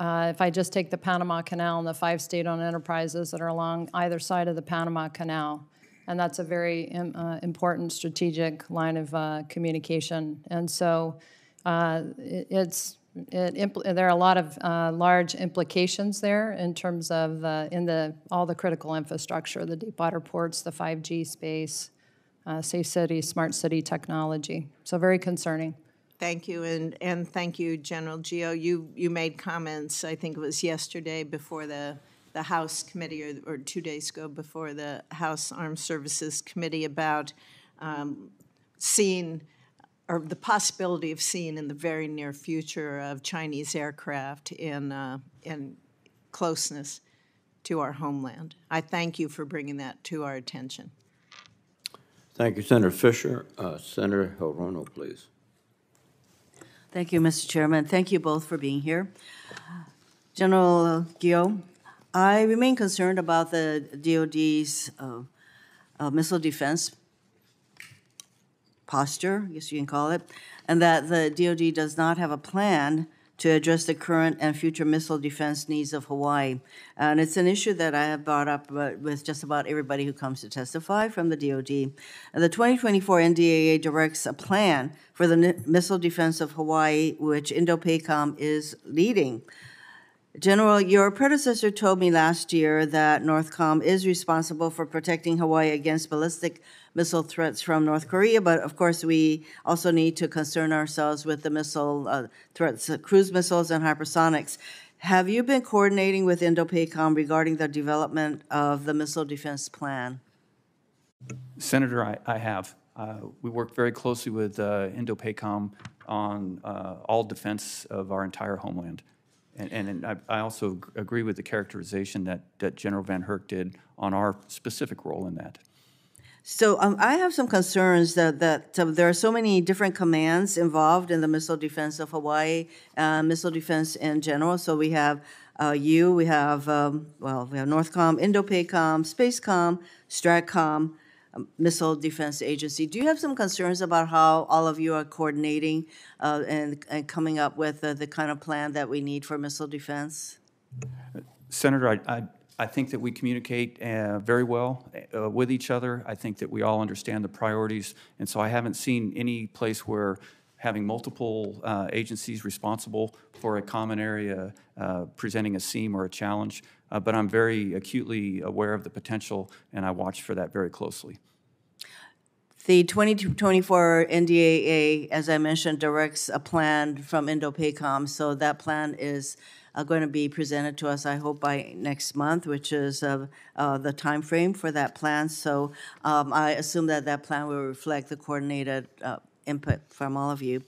If I just take the Panama Canal and the 5 state-owned enterprises that are along either side of the Panama Canal, and that's a very important strategic line of communication. And so there are a lot of large implications there in terms of all the critical infrastructure, the deep water ports, the 5G space, safe city, smart city technology. So very concerning.
Thank you, and thank you, General Gio. You made comments, I think it was yesterday before the House Committee, or 2 days ago before the House Armed Services Committee about seeing, or the possibility of seeing in the very near future of Chinese aircraft in closeness to our homeland. I thank you for bringing that to our attention.
Thank you, Senator Fisher. Senator Hirono, please.
Thank you, Mr. Chairman. Thank you both for being here. General Gio, I remain concerned about the DOD's missile defense posture, I guess you can call it, and that the DOD does not have a plan to address the current and future missile defense needs of Hawaii. And it's an issue that I have brought up with just about everybody who comes to testify from the DOD. And the 2024 NDAA directs a plan for the missile defense of Hawaii, which INDOPACOM is leading. General, your predecessor told me last year that NORTHCOM is responsible for protecting Hawaii against ballistic missile threats from North Korea, but of course we also need to concern ourselves with the missile threats, cruise missiles and hypersonics. Have you been coordinating with INDOPACOM regarding the development of the missile defense plan?
Senator, I have. We work very closely with INDOPACOM on all defense of our entire homeland. And I also agree with the characterization that General Van Herk did on our specific role in that.
So I have some concerns that there are so many different commands involved in the missile defense of Hawaii, missile defense in general. So we have we have NORTHCOM, INDOPACOM, SpaceCom, STRATCOM, Missile Defense Agency. Do you have some concerns about how all of you are coordinating and coming up with the kind of plan that we need for missile defense?
Senator, I think that we communicate very well with each other. I think that we all understand the priorities, and so I haven't seen any place where having multiple agencies responsible for a common area presenting a seam or a challenge, but I'm very acutely aware of the potential, and I watch for that very closely.
The 2024 NDAA, as I mentioned, directs a plan from INDOPACOM, so that plan is going to be presented to us, I hope, by next month, which is the time frame for that plan. So I assume that that plan will reflect the coordinated input from all of you.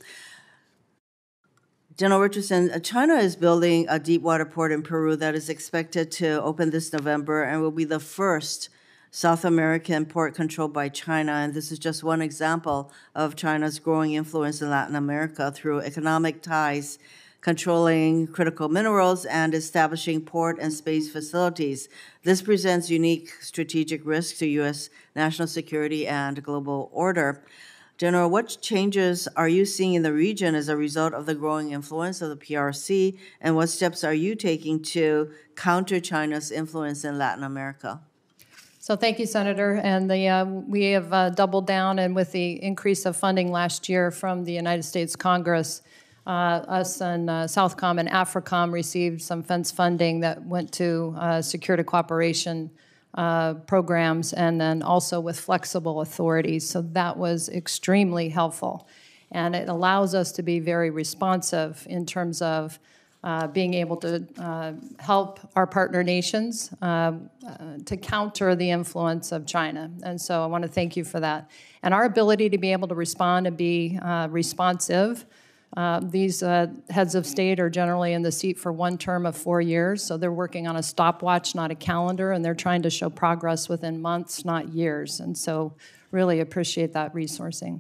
General Richardson, China is building a deep water port in Peru that is expected to open this November and will be the first South American port controlled by China. And this is just one example of China's growing influence in Latin America through economic ties, controlling critical minerals, and establishing port and space facilities. This presents unique strategic risks to U.S. national security and global order. General, what changes are you seeing in the region as a result of the growing influence of the PRC, and what steps are you taking to counter China's influence in Latin America?
So thank you, Senator. And we have doubled down, and with the increase of funding last year from the United States Congress, Us and Southcom and AFRICOM received some fence funding that went to security cooperation programs, and then also with flexible authorities. So that was extremely helpful. And it allows us to be very responsive in terms of being able to help our partner nations to counter the influence of China. And so I want to thank you for that. And our ability to be able to respond and be responsive. These heads of state are generally in the seat for one term of 4 years, so they're working on a stopwatch, not a calendar, and they're trying to show progress within months, not years. And so really appreciate that resourcing.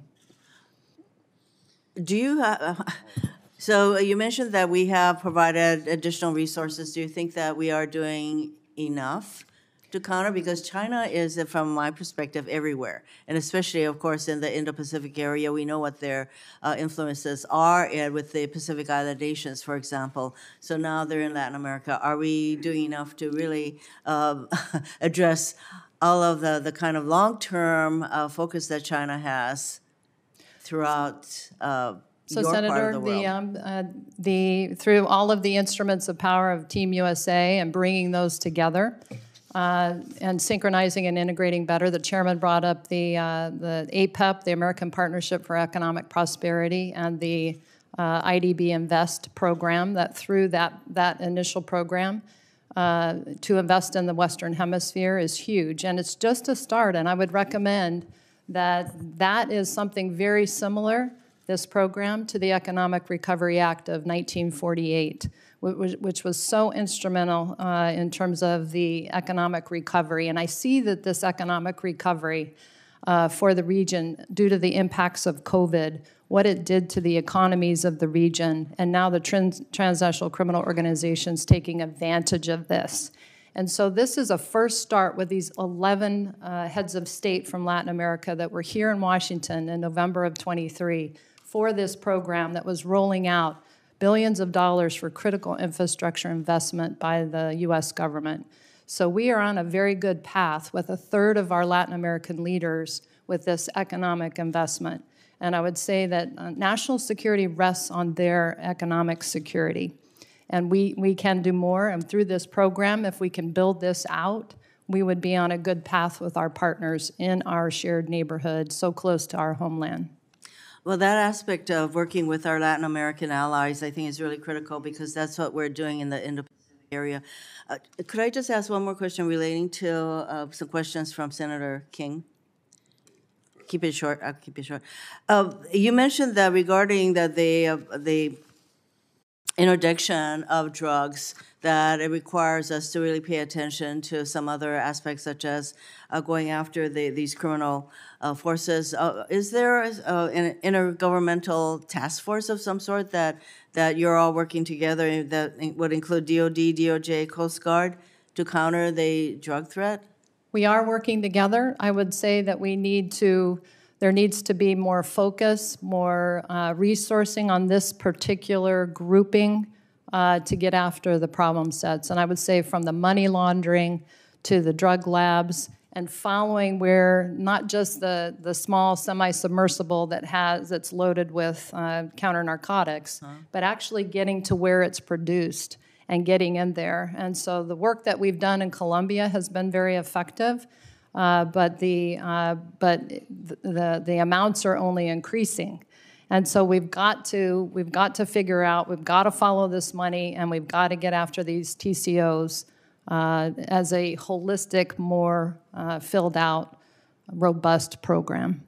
Do you, so you mentioned that we have provided additional resources. Do you think that we are doing enough to counter? Because China is, from my perspective, everywhere. And especially, of course, in the Indo-Pacific area, we know what their influences are with the Pacific Island nations, for example. So now they're in Latin America. Are we doing enough to really address all of the kind of long-term focus that China has throughout
So,
your
Senator,
part of the world?
Through all of the instruments of power of Team USA and bringing those together, and synchronizing and integrating better. The chairman brought up the APEP, the American Partnership for Economic Prosperity, and the IDB Invest program, that through that initial program to invest in the Western Hemisphere is huge. And it's just a start, and I would recommend that is something very similar, this program, to the Economic Recovery Act of 1948, which was so instrumental in terms of the economic recovery. And I see that this economic recovery for the region, due to the impacts of COVID, what it did to the economies of the region, and now the transnational criminal organizations taking advantage of this. And so this is a first start with these 11 heads of state from Latin America that were here in Washington in November of 23 for this program that was rolling out billions of dollars for critical infrastructure investment by the U.S. government. So we are on a very good path with a third of our Latin American leaders with this economic investment. And I would say that national security rests on their economic security. And we can do more. And through this program, if we can build this out, we would be on a good path with our partners in our shared neighborhood, so close to our homeland.
Well, that aspect of working with our Latin American allies, I think, is really critical because that's what we're doing in the Indo-Pacific area. Could I just ask one more question relating to some questions from Senator King? Keep it short. I'll keep it short. You mentioned that regarding the interdiction of drugs, that it requires us to really pay attention to some other aspects, such as going after these criminal forces. Is there an intergovernmental task force of some sort that you're all working together that would include DOD, DOJ, Coast Guard to counter the drug threat?
We are working together. I would say that there needs to be more focus, more resourcing on this particular grouping to get after the problem sets. And I would say from the money laundering to the drug labs and following where not just the small semi-submersible that's loaded with counter narcotics, but actually getting to where it's produced and getting in there. And so the work that we've done in Colombia has been very effective. But the amounts are only increasing, and so we've got to figure out, we've got to follow this money, and we've got to get after these TCOs as a holistic, more filled out, robust program.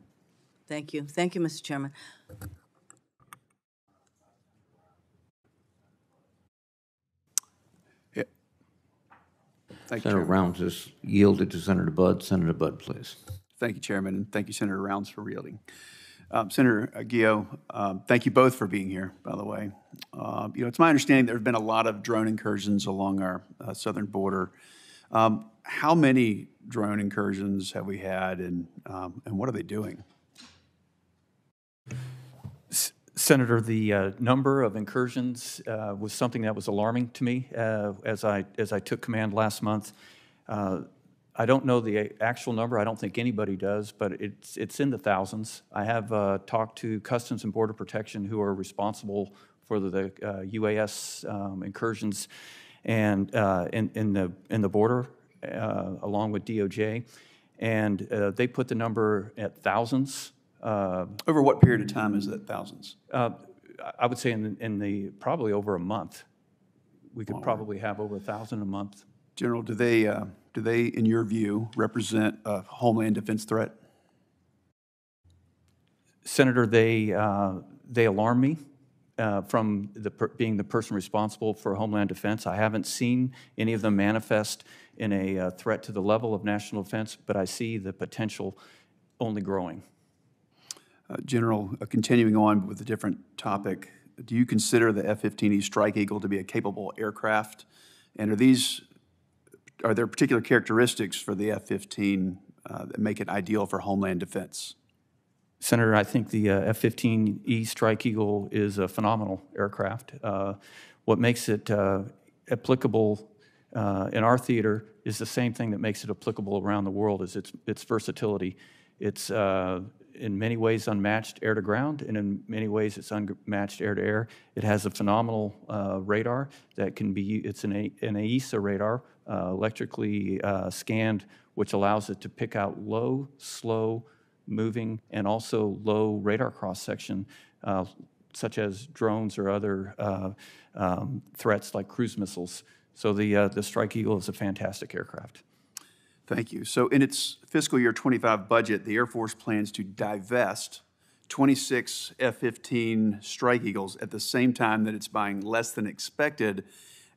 Thank you, Mr. Chairman.
Thank you,
Senator
Chairman.
Rounds is yielded to Senator Budd. Senator Budd, please.
Thank you, Chairman, and thank you, Senator Rounds, for yielding. Senator Guillo, thank you both for being here, by the way. It's my understanding there have been a lot of drone incursions along our southern border. How many drone incursions have we had, and what are they doing?
Senator, the number of incursions was something that was alarming to me as I took command last month. I don't know the actual number. I don't think anybody does, but it's in the thousands. I have talked to Customs and Border Protection, who are responsible for the UAS incursions and in the border, along with DOJ, and they put the number at thousands.
Over what period of time is that, thousands?
I would say in the probably over a month. We could probably have over 1,000 a month.
General, do they, in your view, represent a homeland defense threat?
Senator, they alarm me from being the person responsible for Homeland Defense. I haven't seen any of them manifest in a threat to the level of national defense, but I see the potential only growing.
General, continuing on with a different topic, do you consider the F-15E Strike Eagle to be a capable aircraft? And are there particular characteristics for the F-15 that make it ideal for homeland defense?
Senator, I think the F-15E Strike Eagle is a phenomenal aircraft. What makes it applicable in our theater is the same thing that makes it applicable around the world, is its versatility. It's in many ways unmatched air to ground, and in many ways it's unmatched air to air. It has a phenomenal radar that can be, it's an AESA radar, electrically scanned, which allows it to pick out low, slow moving, and also low radar cross-section, such as drones or other threats like cruise missiles. So the Strike Eagle is a fantastic aircraft.
Thank you. So in its fiscal year 25 budget, the Air Force plans to divest 26 F-15 Strike Eagles at the same time that it's buying less than expected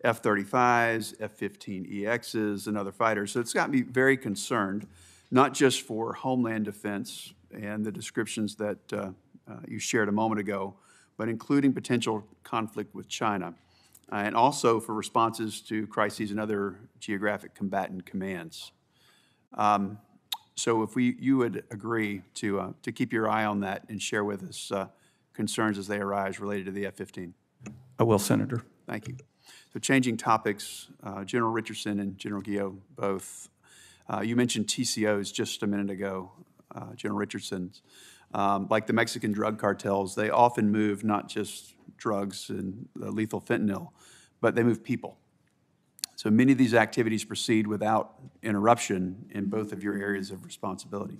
F-35s, F-15EXs, and other fighters. So it's got me very concerned, not just for homeland defense and the descriptions that you shared a moment ago, but including potential conflict with China, and also for responses to crises and other geographic combatant commands. So if you would agree to keep your eye on that and share with us concerns as they arise related to the F-15.
I will, Senator.
Thank you. So changing topics, General Richardson and General Guillot both. You mentioned TCOs just a minute ago, General Richardson. Like the Mexican drug cartels, they often move not just drugs and lethal fentanyl, but they move people. So many of these activities proceed without interruption in both of your areas of responsibility.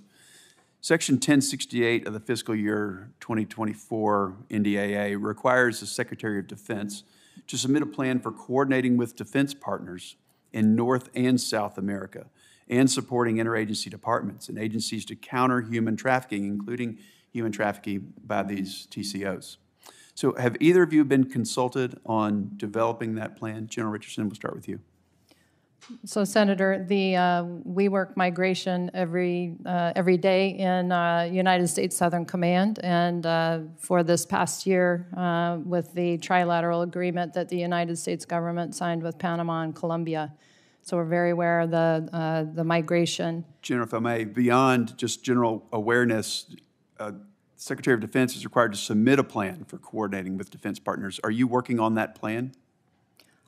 Section 1068 of the fiscal year 2024 NDAA requires the Secretary of Defense to submit a plan for coordinating with defense partners in North and South America and supporting interagency departments and agencies to counter human trafficking, including human trafficking by these TCOs. So have either of you been consulted on developing that plan? General Richardson, we'll start with you.
So, Senator, we work migration every day in United States Southern Command, and for this past year, with the trilateral agreement that the United States government signed with Panama and Colombia. So we're very aware of the migration.
General, if I may, beyond just general awareness, Secretary of Defense is required to submit a plan for coordinating with defense partners. Are you working on that plan?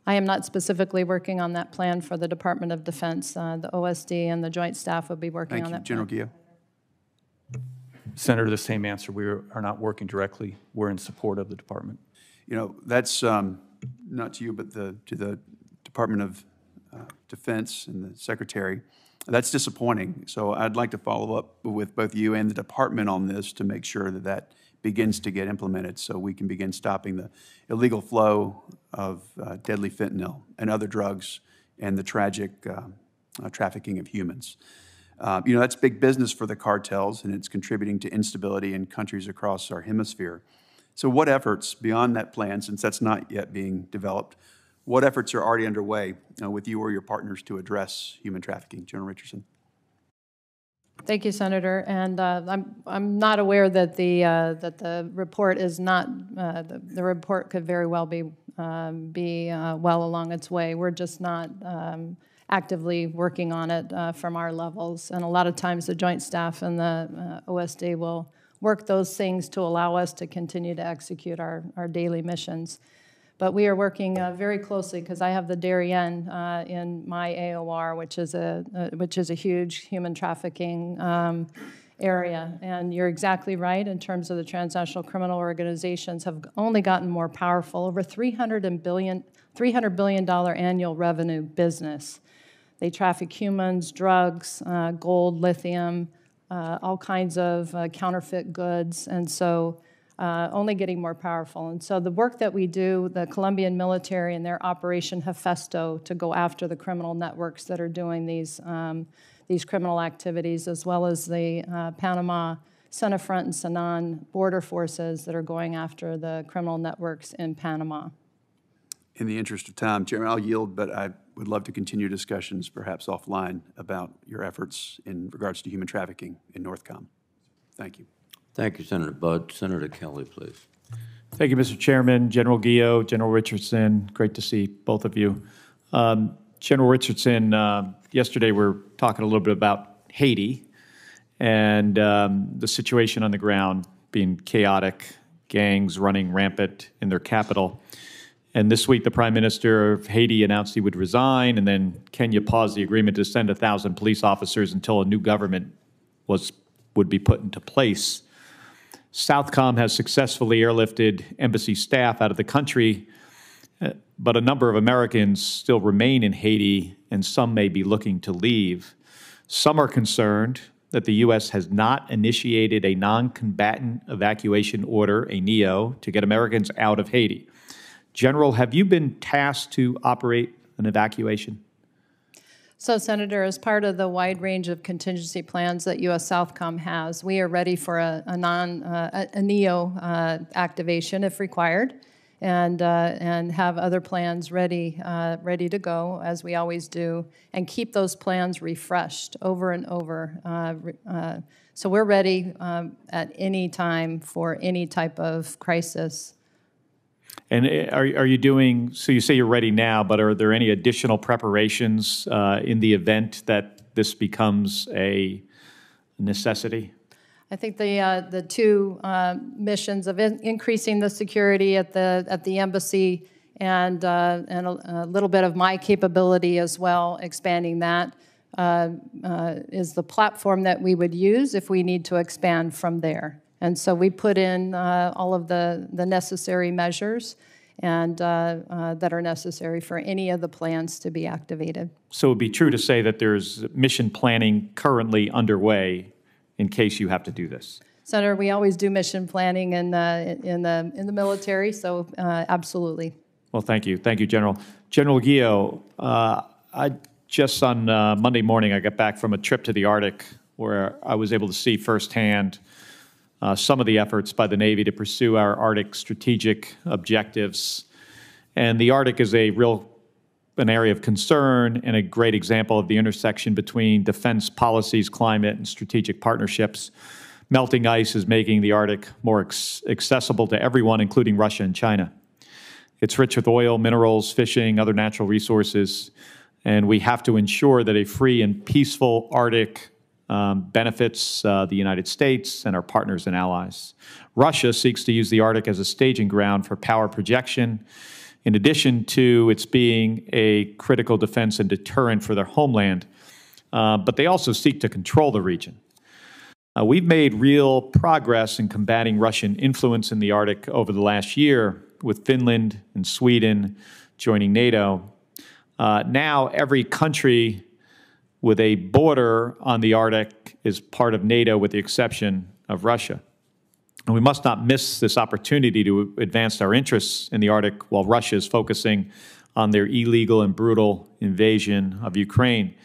I am not specifically working on that plan for the Department of Defense. The OSD and the Joint Staff will be working on that
General
plan.
Guillot.
Senator, the same answer. We are not working directly. We're in support of the department.
You know, that's not to you, but to the Department of Defense and the Secretary. That's disappointing. So I'd like to follow up with both you and the department on this to make sure that that begins to get implemented so we can begin stopping the illegal flow of deadly fentanyl and other drugs and the tragic trafficking of humans. You know, that's big business for the cartels, and it's contributing to instability in countries across our hemisphere. So what efforts beyond that plan, since that's not yet being developed, what efforts are already underway with you or your partners to address human trafficking? General Richardson.
Thank you, Senator. And I'm not aware that the report is not the report could very well be well along its way. We're just not actively working on it from our levels. And a lot of times the Joint Staff and the OSD will work those things to allow us to continue to execute our daily missions. But we are working very closely because I have the Darien in my AOR, which is a huge human trafficking area. And you're exactly right in terms of the transnational criminal organizations have only gotten more powerful, over $300 billion annual revenue business. They traffic humans, drugs, gold, lithium, all kinds of counterfeit goods, and so only getting more powerful. And so the work that we do, the Colombian military and their Operation Hefesto to go after the criminal networks that are doing these criminal activities, as well as the Panama, Senafront, and Sanan border forces that are going after the criminal networks in Panama.
In the interest of time, Chairman, I'll yield, but I would love to continue discussions, perhaps offline, about your efforts in regards to human trafficking in NORTHCOM. Thank you.
Thank you, Senator Budd. Senator Kelly, please.
Thank you, Mr. Chairman. General Guillot, General Richardson, great to see both of you. General Richardson, yesterday we were talking a little bit about Haiti and the situation on the ground being chaotic, gangs running rampant in their capital. And this week, the Prime Minister of Haiti announced he would resign, and then Kenya paused the agreement to send 1,000 police officers until a new government would be put into place. Southcom has successfully airlifted embassy staff out of the country, but a number of Americans still remain in Haiti, and some may be looking to leave. Some are concerned that the U.S. has not initiated a non-combatant evacuation order, a NEO, to get Americans out of Haiti. General, have you been tasked to operate an evacuation?
So, Senator, as part of the wide range of contingency plans that U.S. Southcom has, we are ready for a NEO activation if required, and have other plans ready to go, as we always do, and keep those plans refreshed over and over. So we're ready at any time for any type of crisis.
And are you doing, so you say you're ready now, but are there any additional preparations in the event that this becomes a necessity?
I think the two missions of increasing the security at the embassy and a little bit of my capability as well, expanding that, is the platform that we would use if we need to expand from there. And so we put in all of the necessary measures and that are necessary for any of the plans to be activated.
So it would be true to say that there's mission planning currently underway in case you have to do this?
Senator, we always do mission planning in the military, so absolutely.
Well, thank you. Thank you, General. General Guillot, I just on Monday morning, I got back from a trip to the Arctic where I was able to see firsthand some of the efforts by the Navy to pursue our Arctic strategic objectives. And the Arctic is an area of concern and a great example of the intersection between defense policies, climate, and strategic partnerships. Melting ice is making the Arctic more accessible to everyone, including Russia and China. It's rich with oil, minerals, fishing, other natural resources, and we have to ensure that a free and peaceful Arctic benefits the United States and our partners and allies. Russia seeks to use the Arctic as a staging ground for power projection, in addition to its being a critical defense and deterrent for their homeland, but they also seek to control the region. We've made real progress in combating Russian influence in the Arctic over the last year, with Finland and Sweden joining NATO. Now every country with a border on the Arctic is part of NATO with the exception of Russia. And we must not miss this opportunity to advance our interests in the Arctic while Russia is focusing on their illegal and brutal invasion of Ukraine.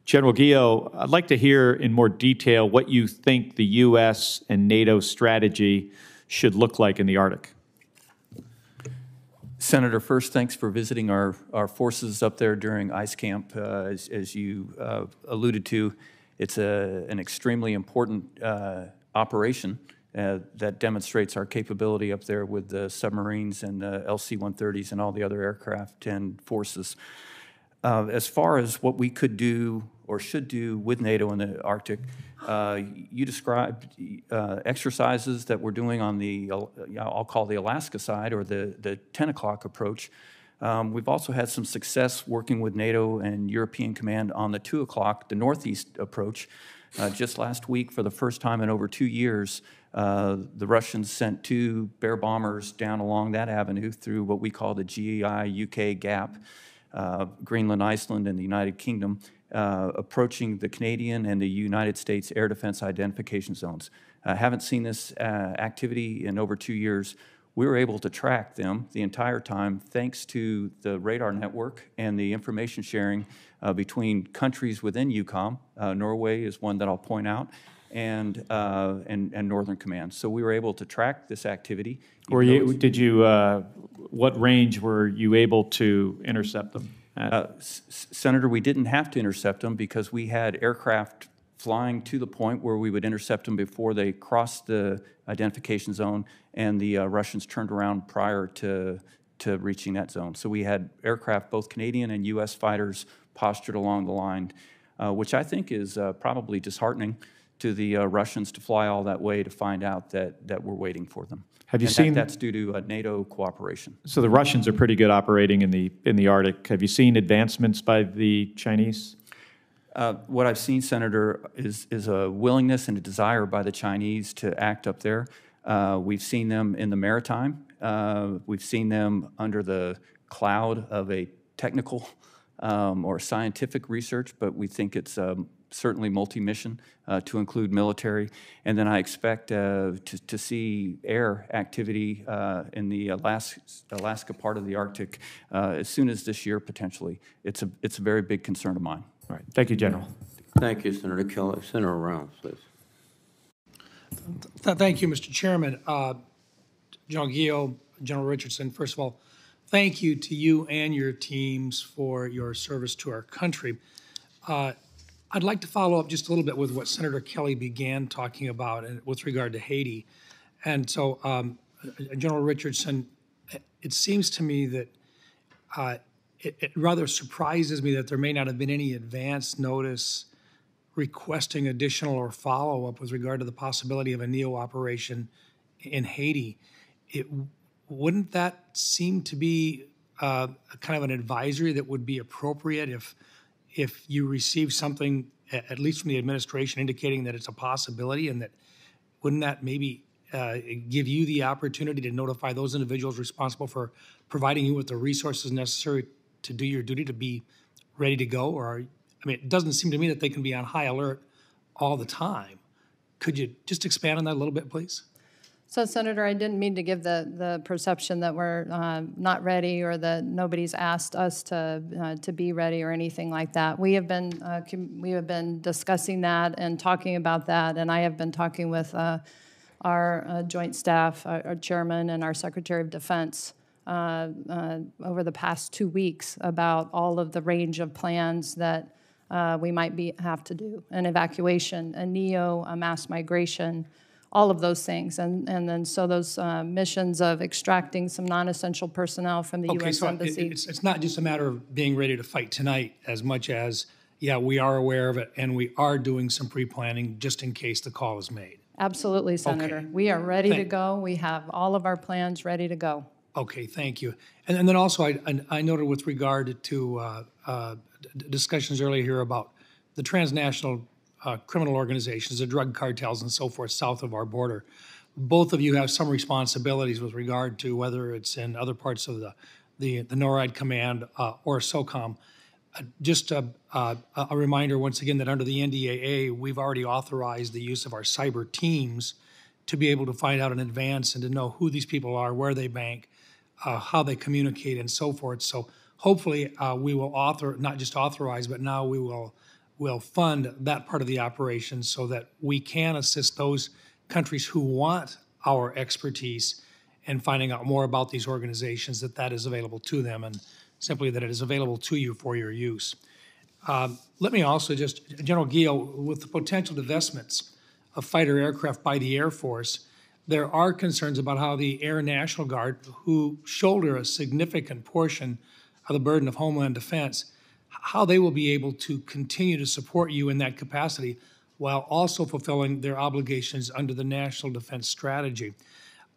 General Guillot, I'd like to hear in more detail what you think the U.S. and NATO strategy should look like in the Arctic.
Senator, first, thanks for visiting our forces up there during ice camp. As you alluded to, it's an extremely important operation that demonstrates our capability up there with the submarines and the LC-130s and all the other aircraft and forces. As far as what we could do or should do with NATO in the Arctic, you described exercises that we're doing on the, I'll call the Alaska side, or the 10 o'clock approach. We've also had some success working with NATO and European Command on the 2 o'clock, the northeast approach. Just last week, for the first time in over 2 years, the Russians sent 2 Bear bombers down along that avenue through what we call the GEI-UK gap, Greenland, Iceland, and the United Kingdom, approaching the Canadian and the United States air defense identification zones. Haven't seen this activity in over 2 years. We were able to track them the entire time thanks to the radar network and the information sharing between countries within EUCOM. Norway is one that I'll point out, and Northern Command. So we were able to track this activity.
What range were you able to intercept them at?
Senator, we didn't have to intercept them because we had aircraft flying to the point where we would intercept them before they crossed the identification zone, and the Russians turned around prior to reaching that zone. So we had aircraft, both Canadian and U.S. fighters, postured along the line, which I think is probably disheartening to the Russians to fly all that way to find out that we're waiting for them.
Have you seen
that's due to NATO cooperation?
So the Russians are pretty good operating in the Arctic. Have you seen advancements by the Chinese?
What I've seen, Senator, is a willingness and a desire by the Chinese to act up there. We've seen them in the maritime. We've seen them under the cloud of a technical or scientific research, but we think it's certainly multi-mission to include military. And then I expect to see air activity in the Alaska part of the Arctic as soon as this year, potentially. It's a very big concern of mine.
All right. Thank you, General.
Thank you, Senator Kelly. Senator Rounds, please.
Thank you, Mr. Chairman. General Guillot, General Richardson, first of all, thank you to you and your teams for your service to our country. I'd like to follow up just a little bit with what Senator Kelly began talking about with regard to Haiti. And so, General Richardson, it seems to me that it rather surprises me that there may not have been any advance notice requesting additional or follow-up with regard to the possibility of a NEO operation in Haiti. Wouldn't that seem to be kind of an advisory that would be appropriate if you receive something, at least from the administration, indicating that it's a possibility, and that wouldn't that maybe give you the opportunity to notify those individuals responsible for providing you with the resources necessary to do your duty, to be ready to go? Or, I mean, it doesn't seem to me that they can be on high alert all the time. Could you just expand on that a little bit, please?
So, Senator, I didn't mean to give the perception that we're not ready or that nobody's asked us to be ready or anything like that. We have been discussing that and talking about that, and I have been talking with our Joint Staff, our Chairman, and our Secretary of Defense over the past 2 weeks about all of the range of plans that we might have to do: an evacuation, a NEO, a mass migration, all of those things. And then so those missions of extracting some non-essential personnel from the U.S. Embassy.
It's not just a matter of being ready to fight tonight as much as, yeah, we are aware of it and we are doing some pre-planning just in case the call is made.
Absolutely, Senator.
Okay.
We are ready to go. We have all of our plans ready to go.
Okay, thank you. And then also I noted with regard to discussions earlier here about the transnational criminal organizations, the drug cartels and so forth south of our border. Both of you have some responsibilities with regard to whether it's in other parts of the NORAD command or SOCOM. Just a reminder once again that under the NDAA, we've already authorized the use of our cyber teams to be able to find out in advance and to know who these people are, where they bank, how they communicate, and so forth. So hopefully we will not just authorize, but now we will fund that part of the operation so that we can assist those countries who want our expertise in finding out more about these organizations, that is available to them, and simply that it is available to you for your use. Let me also just, General Guillot, with the potential divestments of fighter aircraft by the Air Force, there are concerns about how the Air National Guard, who shoulder a significant portion of the burden of Homeland Defense, how they will be able to continue to support you in that capacity while also fulfilling their obligations under the National Defense Strategy.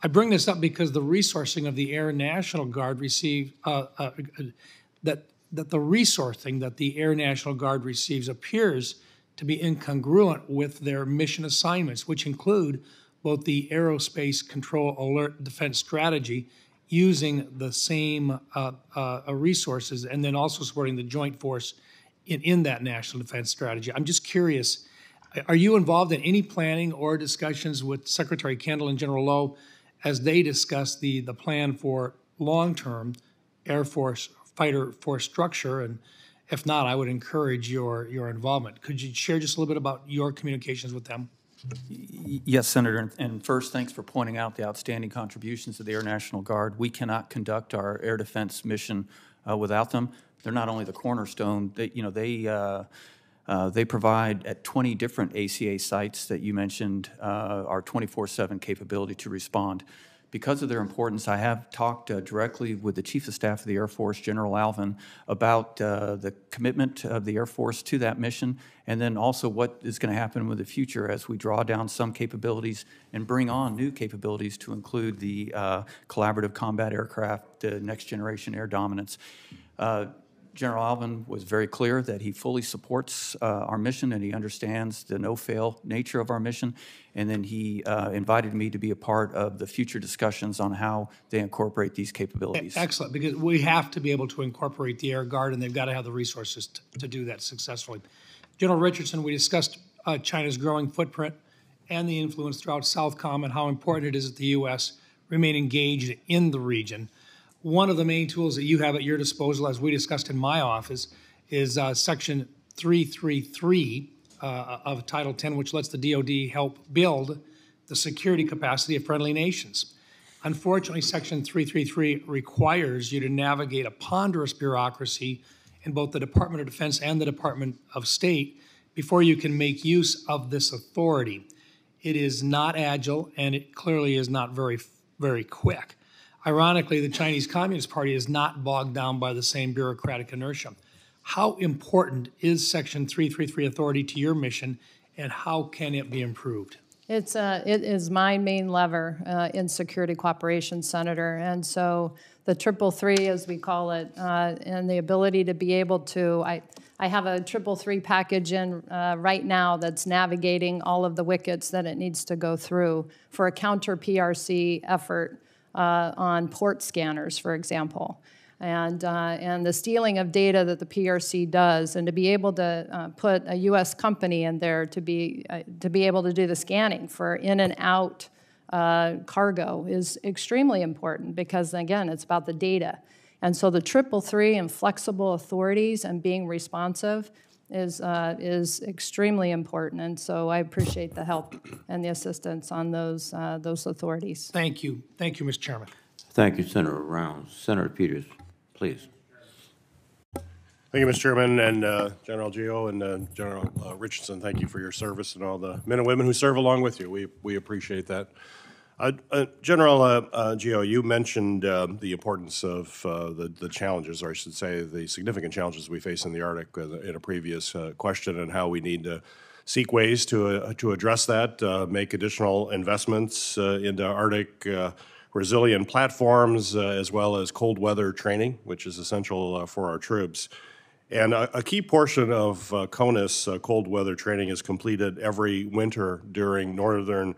I bring this up because the resourcing of the Air National Guard receives that the resourcing that the Air National Guard receives appears to be incongruent with their mission assignments, which include both the Aerospace Control Alert Defense Strategy, using the same resources, and then also supporting the joint force in that National Defense Strategy. I'm just curious, are you involved in any planning or discussions with Secretary Kendall and General Lowe as they discuss the plan for long-term Air Force fighter force structure? And if not, I would encourage your involvement. Could you share just a little bit about your communications with them?
Yes, Senator, and first, thanks for pointing out the outstanding contributions of the Air National Guard. We cannot conduct our air defense mission without them. They're not only the cornerstone, they provide at 20 different ACA sites that you mentioned our 24/7 capability to respond. Because of their importance, I have talked directly with the Chief of Staff of the Air Force, General Alvin, about the commitment of the Air Force to that mission, and then also what is going to happen with the future as we draw down some capabilities and bring on new capabilities to include the collaborative combat aircraft, the next generation air dominance. General Alvin was very clear that he fully supports our mission and he understands the no-fail nature of our mission. And then he invited me to be a part of the future discussions on how they incorporate these capabilities.
Excellent, because we have to be able to incorporate the Air Guard, and they've got to have the resources to do that successfully. General Richardson, we discussed China's growing footprint and the influence throughout SOUTHCOM and how important it is that the U.S. remain engaged in the region. One of the main tools that you have at your disposal, as we discussed in my office, is Section 333 of Title 10, which lets the DoD help build the security capacity of friendly nations. Unfortunately, Section 333 requires you to navigate a ponderous bureaucracy in both the Department of Defense and the Department of State before you can make use of this authority. It is not agile, and it clearly is not very quick. Ironically, the Chinese Communist Party is not bogged down by the same bureaucratic inertia. How important is Section 333 authority to your mission, and how can it be improved?
It is my main lever in security cooperation, Senator. And so the 333, as we call it, and the ability to be able to, I have a 333 package in right now that's navigating all of the wickets that it needs to go through for a counter-PRC effort on port scanners, for example. And the stealing of data that the PRC does, and to be able to put a U.S. company in there to be able to do the scanning for in and out cargo is extremely important because, again, it's about the data. And so the 333 and flexible authorities and being responsive is extremely important. And so I appreciate the help and the assistance on those authorities.
Thank you. Thank you, Mr. Chairman.
Thank you, Senator Rounds. Senator Peters, please.
Thank you, Mr. Chairman, and General Geo and General Richardson, thank you for your service and all the men and women who serve along with you. We appreciate that. General Geo, you mentioned the importance of the challenges, or I should say the significant challenges we face in the Arctic in a previous question, and how we need to seek ways to address that, make additional investments into Arctic resilient platforms, as well as cold weather training, which is essential for our troops. And a key portion of CONUS cold weather training is completed every winter during Northern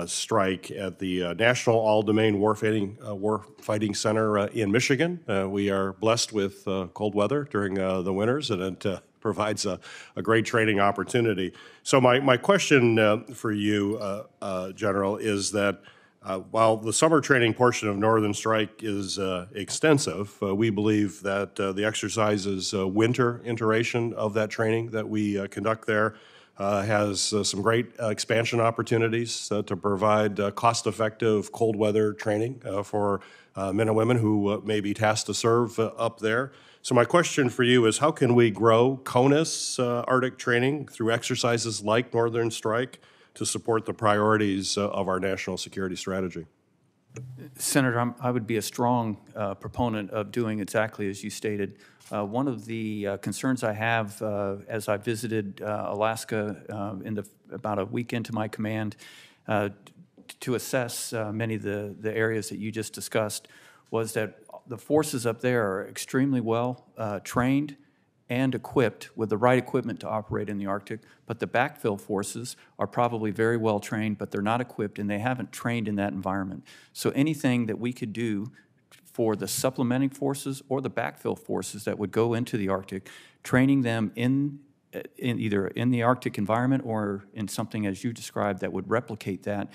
Strike at the National All-Domain Warfighting Center in Michigan. We are blessed with cold weather during the winters, and it provides a great training opportunity. So my question for you, General, is that while the summer training portion of Northern Strike is extensive, we believe that the exercises winter iteration of that training that we conduct there has some great expansion opportunities to provide cost-effective cold weather training for men and women who may be tasked to serve up there. So my question for you is, how can we grow CONUS Arctic training through exercises like Northern Strike to support the priorities of our national security strategy?
Senator, I would be a strong proponent of doing exactly as you stated. One of the concerns I have as I visited Alaska about a week into my command to assess many of the areas that you just discussed was that the forces up there are extremely well trained and equipped with the right equipment to operate in the Arctic, but the backfill forces are probably very well trained, but they're not equipped and they haven't trained in that environment. So anything that we could do for the supplementing forces or the backfill forces that would go into the Arctic, training them in either in the Arctic environment or in something as you described that would replicate that,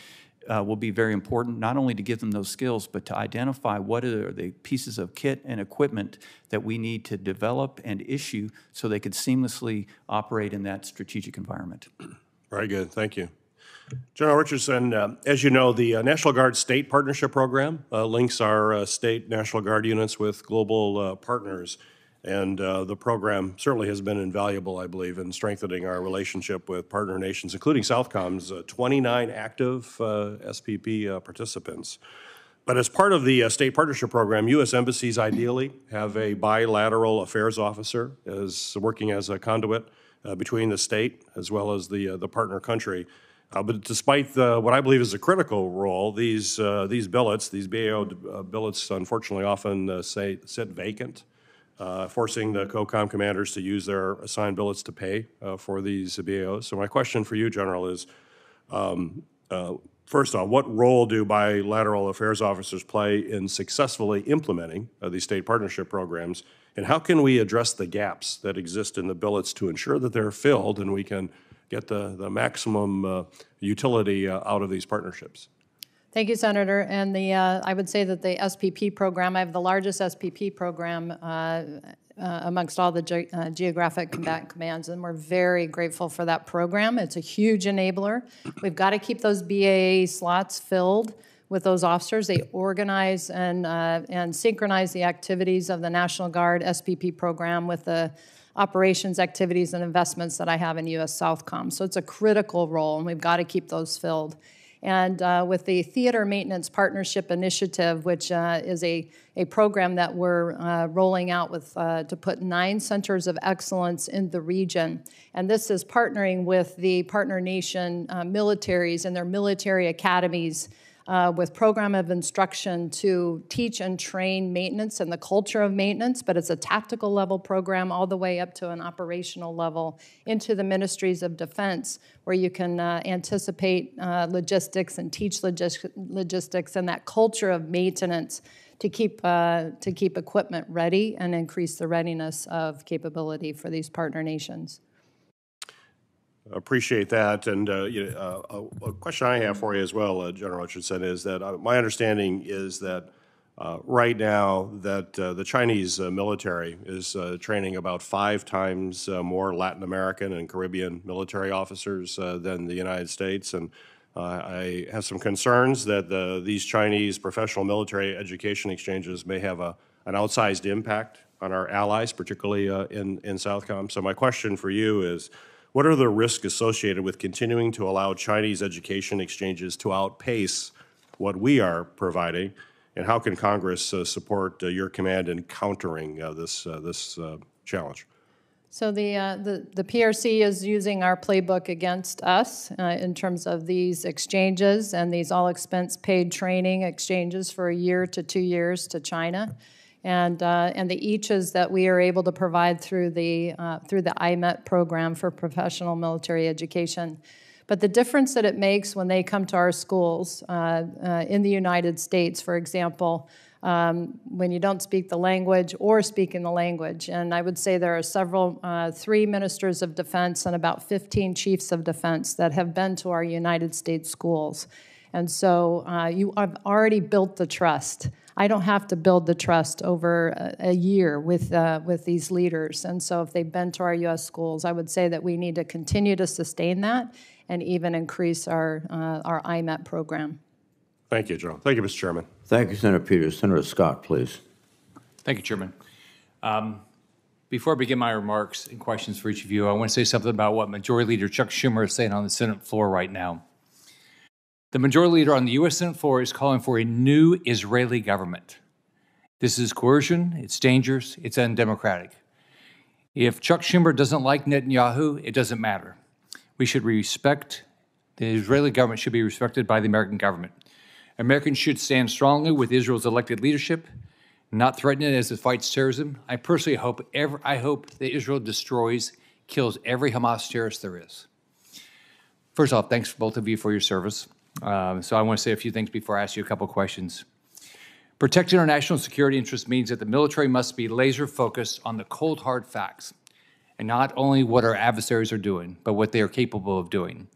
will be very important, not only to give them those skills, but to identify what are the pieces of kit and equipment that we need to develop and issue so they could seamlessly operate in that strategic environment.
Very good, thank you. General Richardson, as you know, the National Guard State Partnership Program links our state National Guard units with global partners. And the program certainly has been invaluable, I believe, in strengthening our relationship with partner nations, including Southcom's 29 active SPP participants. But as part of the state partnership program, U.S. embassies ideally have a bilateral affairs officer working as a conduit between the state as well as the partner country. But despite what I believe is a critical role, these billets, these BAO billets, unfortunately often sit vacant. Forcing the COCOM commanders to use their assigned billets to pay for these BAOs. So my question for you, General, is first off, what role do bilateral affairs officers play in successfully implementing these state partnership programs, and how can we address the gaps that exist in the billets to ensure that they're filled and we can get the maximum utility out of these partnerships?
Thank you, Senator. And I would say that the SPP program, I have the largest SPP program amongst all the geographic combatant commands, and we're very grateful for that program. It's a huge enabler. We've got to keep those BAA slots filled with those officers. They organize and synchronize the activities of the National Guard SPP program with the operations, activities, and investments that I have in U.S. Southcom. So it's a critical role, and we've got to keep those filled. And with the Theater Maintenance Partnership Initiative, which is a program that we're rolling out with to put 9 centers of excellence in the region. And this is partnering with the partner nation militaries and their military academies with program of instruction to teach and train maintenance and the culture of maintenance, but it's a tactical level program all the way up to an operational level into the ministries of defense, where you can anticipate logistics and teach logistics and that culture of maintenance to keep equipment ready and increase the readiness of capability for these partner nations.
Appreciate that. And a question I have for you as well, General Richardson, is that my understanding is that right now that the Chinese military is training about 5 times more Latin American and Caribbean military officers than the United States. And I have some concerns that these Chinese professional military education exchanges may have an outsized impact on our allies, particularly in Southcom. So my question for you is, what are the risks associated with continuing to allow Chinese education exchanges to outpace what we are providing, and how can Congress support your command in countering this challenge?
So the PRC is using our playbook against us in terms of these exchanges and these all-expense-paid training exchanges for 1 year to 2 years to China. And the EACHs that we are able to provide through the IMET program for professional military education. But the difference that it makes when they come to our schools in the United States, for example, when you don't speak the language or speak in the language. And I would say there are several, 3 ministers of defense and about 15 chiefs of defense that have been to our United States schools. And so you have already built the trust. I don't have to build the trust over a year with these leaders. And so if they've been to our U.S. schools, I would say that we need to continue to sustain that and even increase our IMET program.
Thank you, General. Thank you, Mr. Chairman.
Thank you, Senator Peters. Senator Scott, please.
Thank you, Chairman. Before I begin my remarks and questions for each of you, I want to say something about what Majority Leader Chuck Schumer is saying on the Senate floor right now. The Majority Leader on the U.S. Senate floor is calling for a new Israeli government. This is coercion, it's dangerous, it's undemocratic. If Chuck Schumer doesn't like Netanyahu, it doesn't matter. We should respect The Israeli government should be respected by the American government. Americans should stand strongly with Israel's elected leadership, not threaten it as it fights terrorism. I personally hope that Israel destroys, kills every Hamas terrorist there is. First off, thanks both of you for your service. So I want to say a few things before I ask you a couple questions. Protecting our national security interests means that the military must be laser focused on the cold hard facts, and not only what our adversaries are doing, but what they are capable of doing.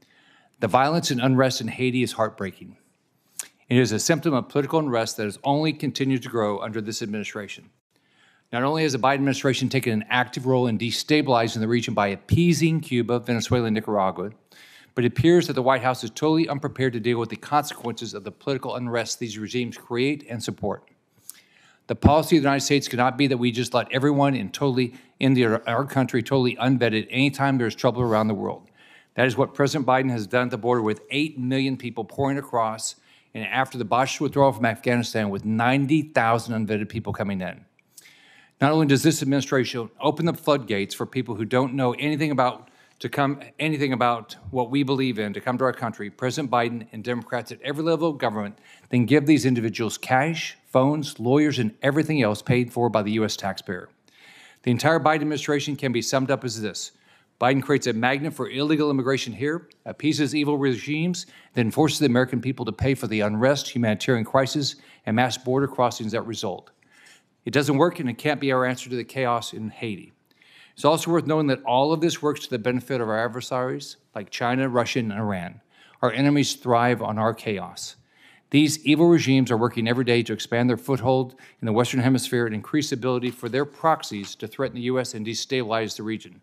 The violence and unrest in Haiti is heartbreaking. It is a symptom of political unrest that has only continued to grow under this administration. Not only has the Biden administration taken an active role in destabilizing the region by appeasing Cuba, Venezuela, and Nicaragua, but it appears that the White House is totally unprepared to deal with the consequences of the political unrest these regimes create and support. The policy of the United States cannot be that we just let everyone in our country totally unvetted anytime there's trouble around the world. That is what President Biden has done at the border with 8 million people pouring across, and after the botched withdrawal from Afghanistan with 90,000 unvetted people coming in. Not only does this administration open the floodgates for people who don't know anything about what we believe in to come to our country, President Biden and Democrats at every level of government then give these individuals cash, phones, lawyers, and everything else paid for by the U.S. taxpayer. The entire Biden administration can be summed up as this: Biden creates a magnet for illegal immigration here, appeases evil regimes, then forces the American people to pay for the unrest, humanitarian crisis, and mass border crossings that result. It doesn't work, and it can't be our answer to the chaos in Haiti. It's also worth knowing that all of this works to the benefit of our adversaries, like China, Russia, and Iran. Our enemies thrive on our chaos. These evil regimes are working every day to expand their foothold in the Western Hemisphere and increase the ability for their proxies to threaten the U.S. and destabilize the region.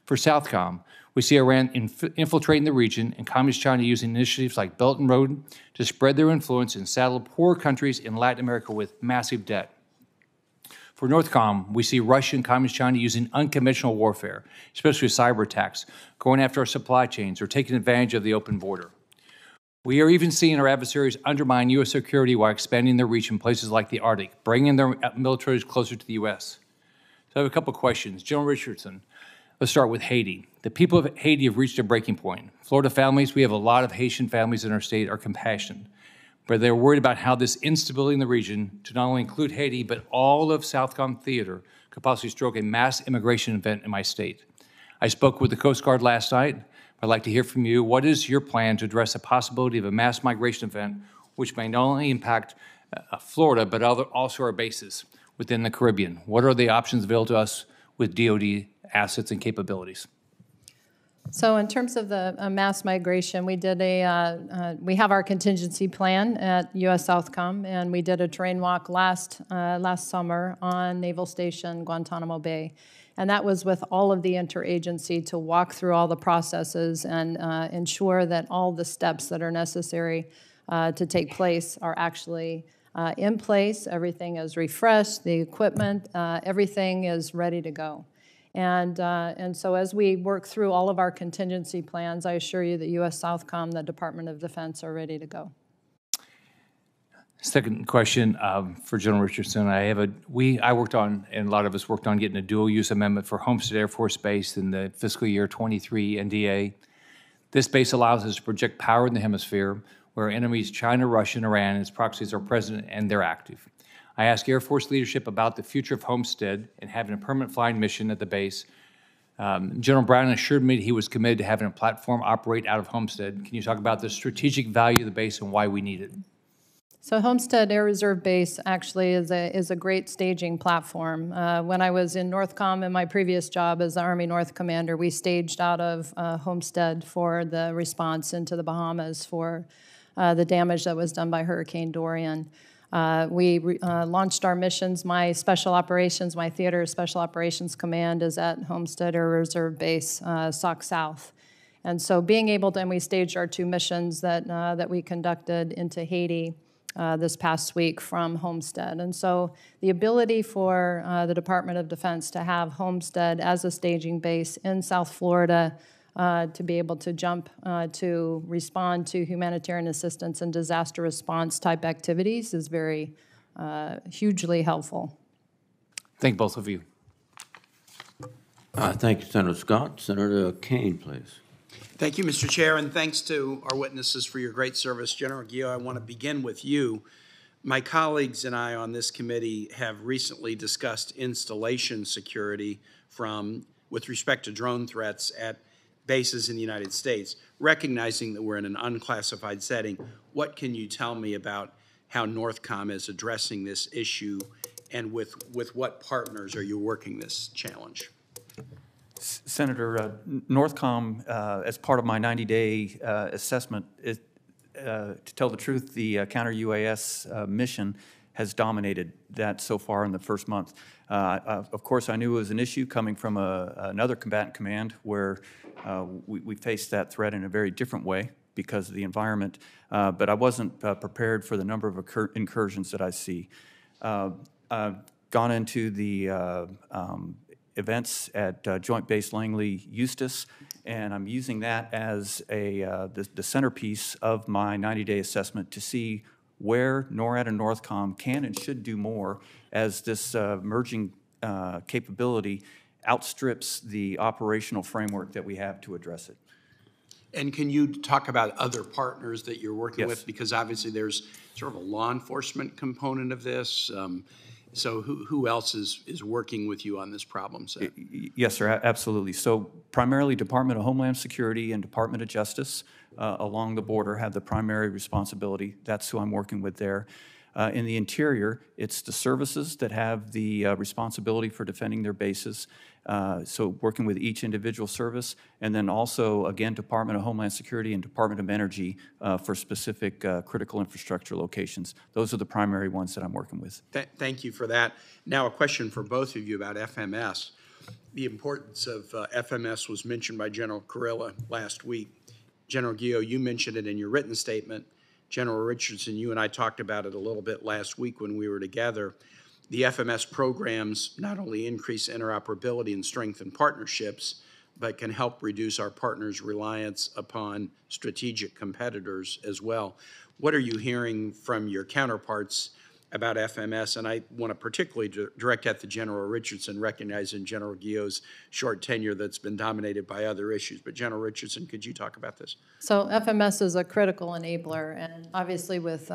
For Southcom, we see Iran infiltrating the region and Communist China using initiatives like Belt and Road to spread their influence and saddle poor countries in Latin America with massive debt. For Northcom, we see Russia and Communist China using unconventional warfare, especially cyber attacks, going after our supply chains or taking advantage of the open border. We are even seeing our adversaries undermine U.S. security while expanding their reach in places like the Arctic, bringing their militaries closer to the U.S. So I have a couple questions. General Richardson, let's start with Haiti. The people of Haiti have reached a breaking point. Florida families, we have a lot of Haitian families in our state, are compassionate, but they're worried about how this instability in the region, to not only include Haiti, but all of Southcom Theater, could possibly stroke a mass immigration event in my state. I spoke with the Coast Guard last night. I'd like to hear from you. What is your plan to address the possibility of a mass migration event, which may not only impact Florida, but also our bases within the Caribbean? What are the options available to us with DoD assets and capabilities?
So in terms of the mass migration, we did we have our contingency plan at U.S. Southcom, and we did a terrain walk last summer on Naval Station Guantanamo Bay. And that was with all of the interagency to walk through all the processes and ensure that all the steps that are necessary to take place are actually in place. Everything is refreshed, the equipment, everything is ready to go. And so as we work through all of our contingency plans, I assure you that U.S. Southcom, the Department of Defense, are ready to go.
Second question for General Richardson. I worked on, and a lot of us worked on getting a dual-use amendment for Homestead Air Force Base in the fiscal year 23 NDA. This base allows us to project power in the hemisphere where our enemies, China, Russia, and Iran, and its proxies are present and they're active. I asked Air Force leadership about the future of Homestead and having a permanent flying mission at the base. General Brown assured me that he was committed to having a platform operate out of Homestead. Can you talk about the strategic value of the base and why we need it?
So Homestead Air Reserve Base actually is a great staging platform. When I was in Northcom in my previous job as the Army North Commander, we staged out of Homestead for the response into the Bahamas for the damage that was done by Hurricane Dorian. We launched our missions. My Theater Special Operations Command is at Homestead Air Reserve Base, Sauk South. And so being able to, and we staged our 2 missions that we conducted into Haiti this past week from Homestead. And so the ability for the Department of Defense to have Homestead as a staging base in South Florida to be able to jump to respond to humanitarian assistance and disaster response type activities is very hugely helpful.
Thank both of you.
Thank you, Senator Scott. Senator Kane, please.
Thank you, Mr. Chair, and thanks to our witnesses for your great service. General Gio, I want to begin with you. My colleagues and I on this committee have recently discussed installation security with respect to drone threats at bases in the United States. Recognizing that we're in an unclassified setting, what can you tell me about how NORTHCOM is addressing this issue, and with what partners are you working this challenge?
Senator, NORTHCOM, as part of my 90-day assessment, to tell the truth, the counter-UAS mission has dominated that so far in the first month. Of course, I knew it was an issue coming from another combatant command where we faced that threat in a very different way because of the environment, but I wasn't prepared for the number of incursions that I see. Gone into the events at Joint Base Langley Eustis, and I'm using that as the centerpiece of my 90-day assessment to see where NORAD and NORTHCOM can and should do more as this emerging capability outstrips the operational framework that we have to address it.
And can you talk about other partners that you're working
Yes.
with? Because obviously there's sort of a law enforcement component of this. So who else is working with you on this problem set?
Yes, sir, absolutely. So primarily Department of Homeland Security and Department of Justice along the border have the primary responsibility. That's who I'm working with there. In the interior, it's the services that have the responsibility for defending their bases. So working with each individual service, and then also, again, Department of Homeland Security and Department of Energy for specific critical infrastructure locations. Those are the primary ones that I'm working with.
Thank you for that. Now a question for both of you about FMS. The importance of FMS was mentioned by General Kurilla last week. General Gio, you mentioned it in your written statement. General Richardson, you and I talked about it a little bit last week when we were together. The FMS programs not only increase interoperability and strengthen partnerships, but can help reduce our partners' reliance upon strategic competitors as well. What are you hearing from your counterparts about FMS? And I want to particularly direct at the General Richardson, recognizing General Gio's short tenure that's been dominated by other issues. But General Richardson, could you talk about this?
So FMS is a critical enabler, and obviously with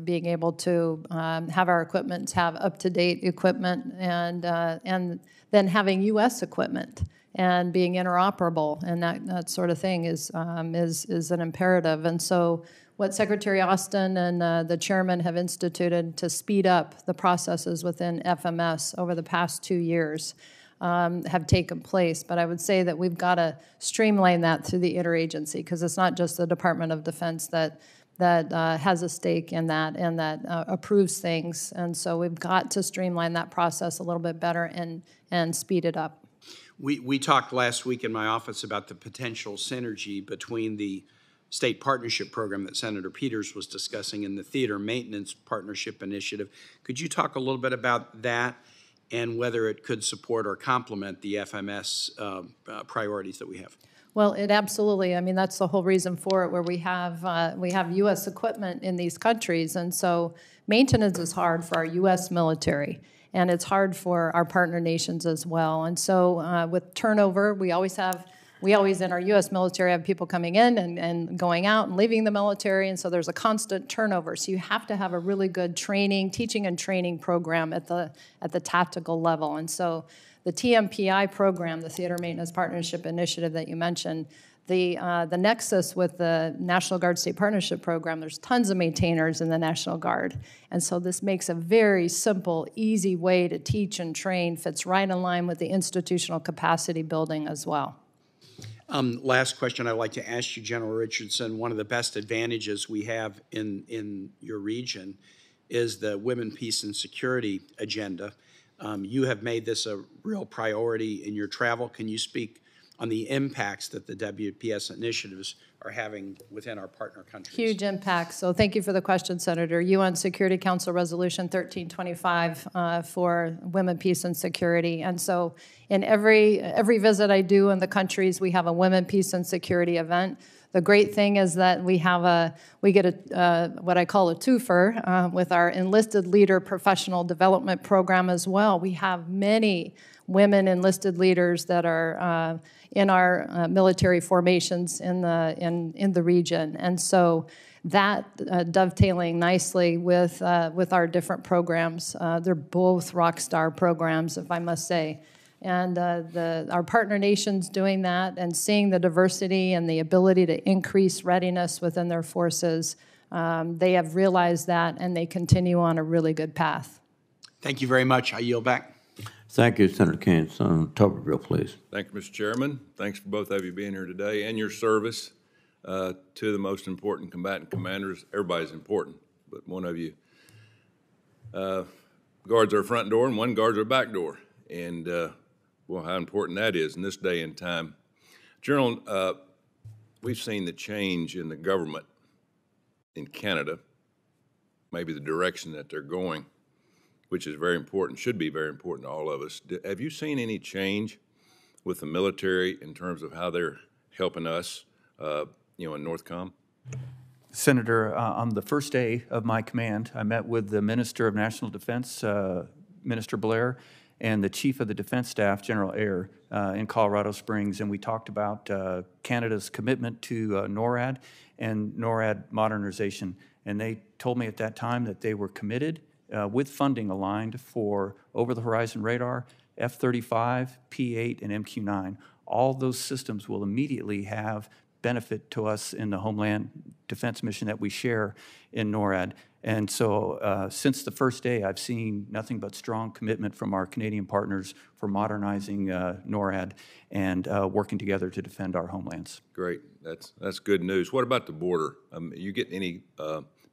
being able to have our equipment have up-to-date equipment, and then having U.S. equipment and being interoperable and that sort of thing is an imperative. And so what Secretary Austin and the chairman have instituted to speed up the processes within FMS over the past 2 years have taken place. But I would say that we've got to streamline that through the interagency, because it's not just the Department of Defense that has a stake in that and that approves things. And so we've got to streamline that process a little bit better and speed it up.
We talked last week in my office about the potential synergy between the state partnership program that Senator Peters was discussing and the theater maintenance partnership initiative. Could you talk a little bit about that and whether it could support or complement the FMS priorities that we have?
Well, it absolutely. I mean, that's the whole reason for it, where we have U.S. equipment in these countries, and so maintenance is hard for our U.S. military, and it's hard for our partner nations as well. And so with turnover, we always in our U.S. military have people coming in and going out and leaving the military, and so there's a constant turnover. So you have to have a really good teaching and training program at the tactical level. And so the TMPI program, the Theater Maintenance Partnership Initiative that you mentioned, the nexus with the National Guard State Partnership Program, there's tons of maintainers in the National Guard. And so this makes a very simple, easy way to teach and train, fits right in line with the institutional capacity building as well.
Last question I'd like to ask you, General Richardson. One of the best advantages we have in your region is the Women, Peace, and Security agenda. You have made this a real priority in your travel. Can you speak on the impacts that the WPS initiatives are having within our partner countries?
Huge impact. So thank you for the question, Senator. UN Security Council Resolution 1325 for Women, Peace, and Security. And so in every visit I do in the countries, we have a Women, Peace, and Security event. The great thing is that we get what I call a twofer with our enlisted leader professional development program as well. We have many women enlisted leaders that are in our military formations in the region. And so that dovetailing nicely with our different programs. They're both rock star programs, if I must say. And our partner nations doing that and seeing the diversity and the ability to increase readiness within their forces, they have realized that, and they continue on a really good path.
Thank you very much. I yield back.
Thank you, Senator Kane. Senator Tuberville, please.
Thank you, Mr. Chairman. Thanks for both of you being here today and your service to the most important combatant commanders. Everybody's important, but one of you guards our front door and one guards our back door. And well, how important that is in this day and time. General, we've seen the change in the government in Canada, maybe the direction that they're going, which is very important, should be very important to all of us. Have you seen any change with the military in terms of how they're helping us, in NORTHCOM?
Senator, on the first day of my command, I met with the Minister of National Defense, Minister Blair, and the Chief of the Defense Staff, General Eyre, in Colorado Springs, and we talked about Canada's commitment to NORAD and NORAD modernization. And they told me at that time that they were committed with funding aligned for over-the-horizon radar, F-35, P-8, and MQ-9. All those systems will immediately have benefit to us in the Homeland Defense mission that we share in NORAD. And so since the first day, I've seen nothing but strong commitment from our Canadian partners for modernizing NORAD and working together to defend our homelands.
Great. That's good news. What about the border? You get any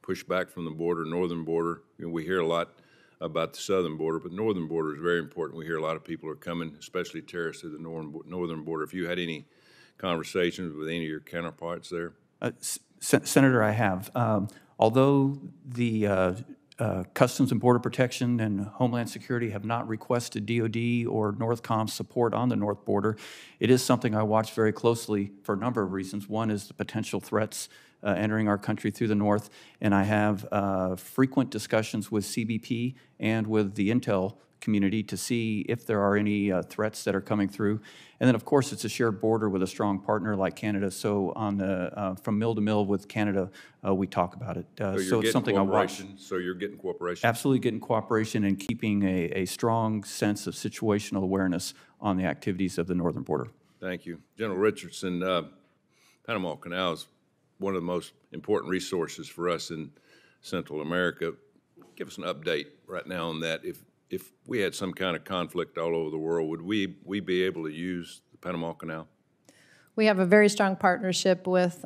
pushback from the border, northern border? We hear a lot about the southern border, but northern border is very important. We hear a lot of people are coming, especially terrorists, to the northern border. If you had any conversations with any of your counterparts there?
Senator, I have. Although the Customs and Border Protection and Homeland Security have not requested DOD or NORTHCOM support on the north border, it is something I watch very closely for a number of reasons. One is the potential threats entering our country through the north, and I have frequent discussions with CBP and with the intel community to see if there are any threats that are coming through. And then, of course, it's a shared border with a strong partner like Canada. So on the from mill to mill with Canada, we talk about it. So it's something I watch.
So you're getting cooperation?
Absolutely getting cooperation and keeping a strong sense of situational awareness on the activities of the northern border.
Thank you. General Richardson, Panama Canal is one of the most important resources for us in Central America. Give us an update right now on that. If we had some kind of conflict all over the world, would we be able to use the Panama Canal?
We have a very strong partnership with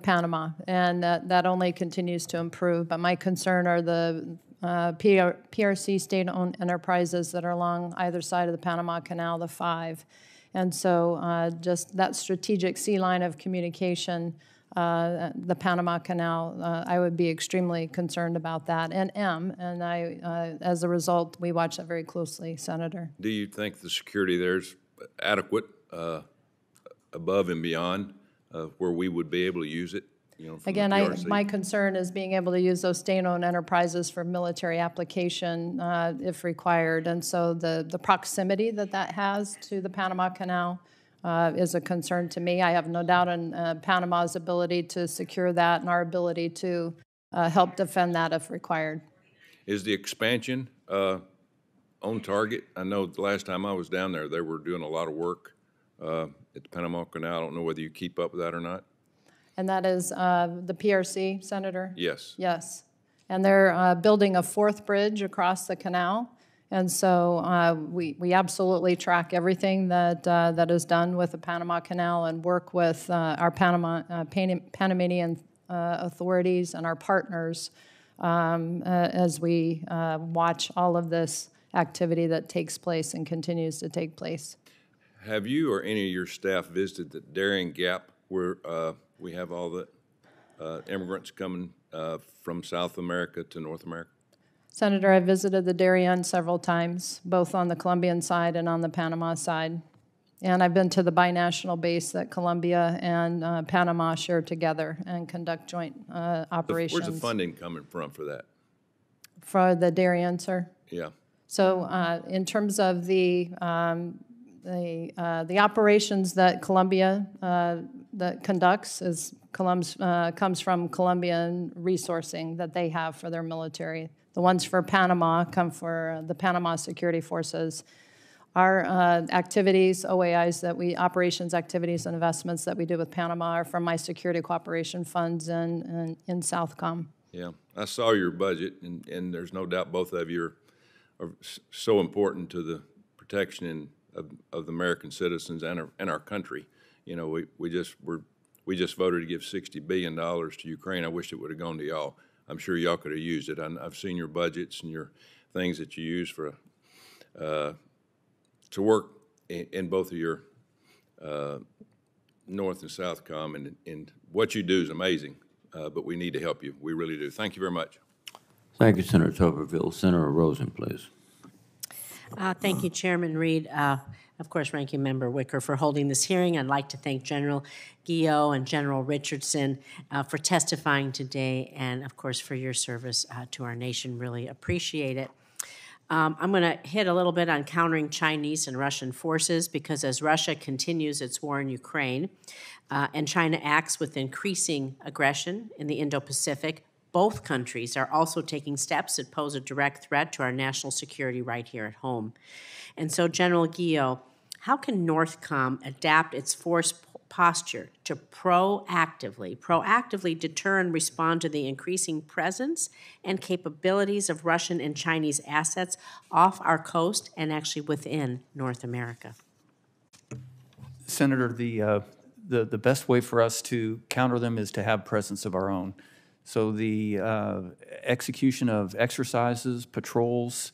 Panama, and that only continues to improve. But my concern are the PRC state-owned enterprises that are along either side of the Panama Canal, the 5. And so just that strategic sea line of communication, the Panama Canal, I would be extremely concerned about that, and as a result, we watch that very closely, Senator.
Do you think the security there is adequate, above and beyond where we would be able to use it?
Again, my concern is being able to use those state-owned enterprises for military application if required, and so the proximity that has to the Panama Canal is a concern to me. I have no doubt in Panama's ability to secure that and our ability to help defend that if required.
Is the expansion on target? I know the last time I was down there, they were doing a lot of work at the Panama Canal. I don't know whether you keep up with that or not.
And that is the PRC, Senator?
Yes.
Yes. And they're building a 4th bridge across the canal. And so we absolutely track everything that is done with the Panama Canal and work with our Panamanian authorities and our partners as we watch all of this activity that takes place and continues to take place.
Have you or any of your staff visited the Darien Gap where we have all the immigrants coming from South America to North America?
Senator, I visited the Darien several times, both on the Colombian side and on the Panama side. And I've been to the binational base that Colombia and Panama share together and conduct joint operations.
Where's the funding coming from for that?
For the Darien, sir?
Yeah.
So in terms of the operations that Colombia that conducts comes from Colombian resourcing that they have for their military. The ones for Panama come for the Panama Security Forces. Our activities, OAIs operations, activities, and investments that we do with Panama are from my security cooperation funds in Southcom.
Yeah, I saw your budget, and there's no doubt both of you are so important to the protection of the American citizens and our country. You know, we just voted to give $60 billion to Ukraine. I wish it would have gone to y'all. I'm sure y'all could have used it. I've seen your budgets and your things that you use for to work in both of your North and Southcom, and what you do is amazing. But we need to help you. We really do. Thank you very much.
Thank you, Senator Tuberville. Senator Rosen, please.
Thank you, Chairman Reed. Of course, Ranking Member Wicker for holding this hearing. I'd like to thank General Guillot and General Richardson for testifying today, and of course for your service to our nation. Really appreciate it. I'm going to hit a little bit on countering Chinese and Russian forces, because as Russia continues its war in Ukraine and China acts with increasing aggression in the Indo-Pacific, both countries are also taking steps that pose a direct threat to our national security right here at home. And so, General Guillot, how can NORTHCOM adapt its force posture to proactively deter and respond to the increasing presence and capabilities of Russian and Chinese assets off our coast and actually within North America?
Senator, the best way for us to counter them is to have presence of our own. So the execution of exercises, patrols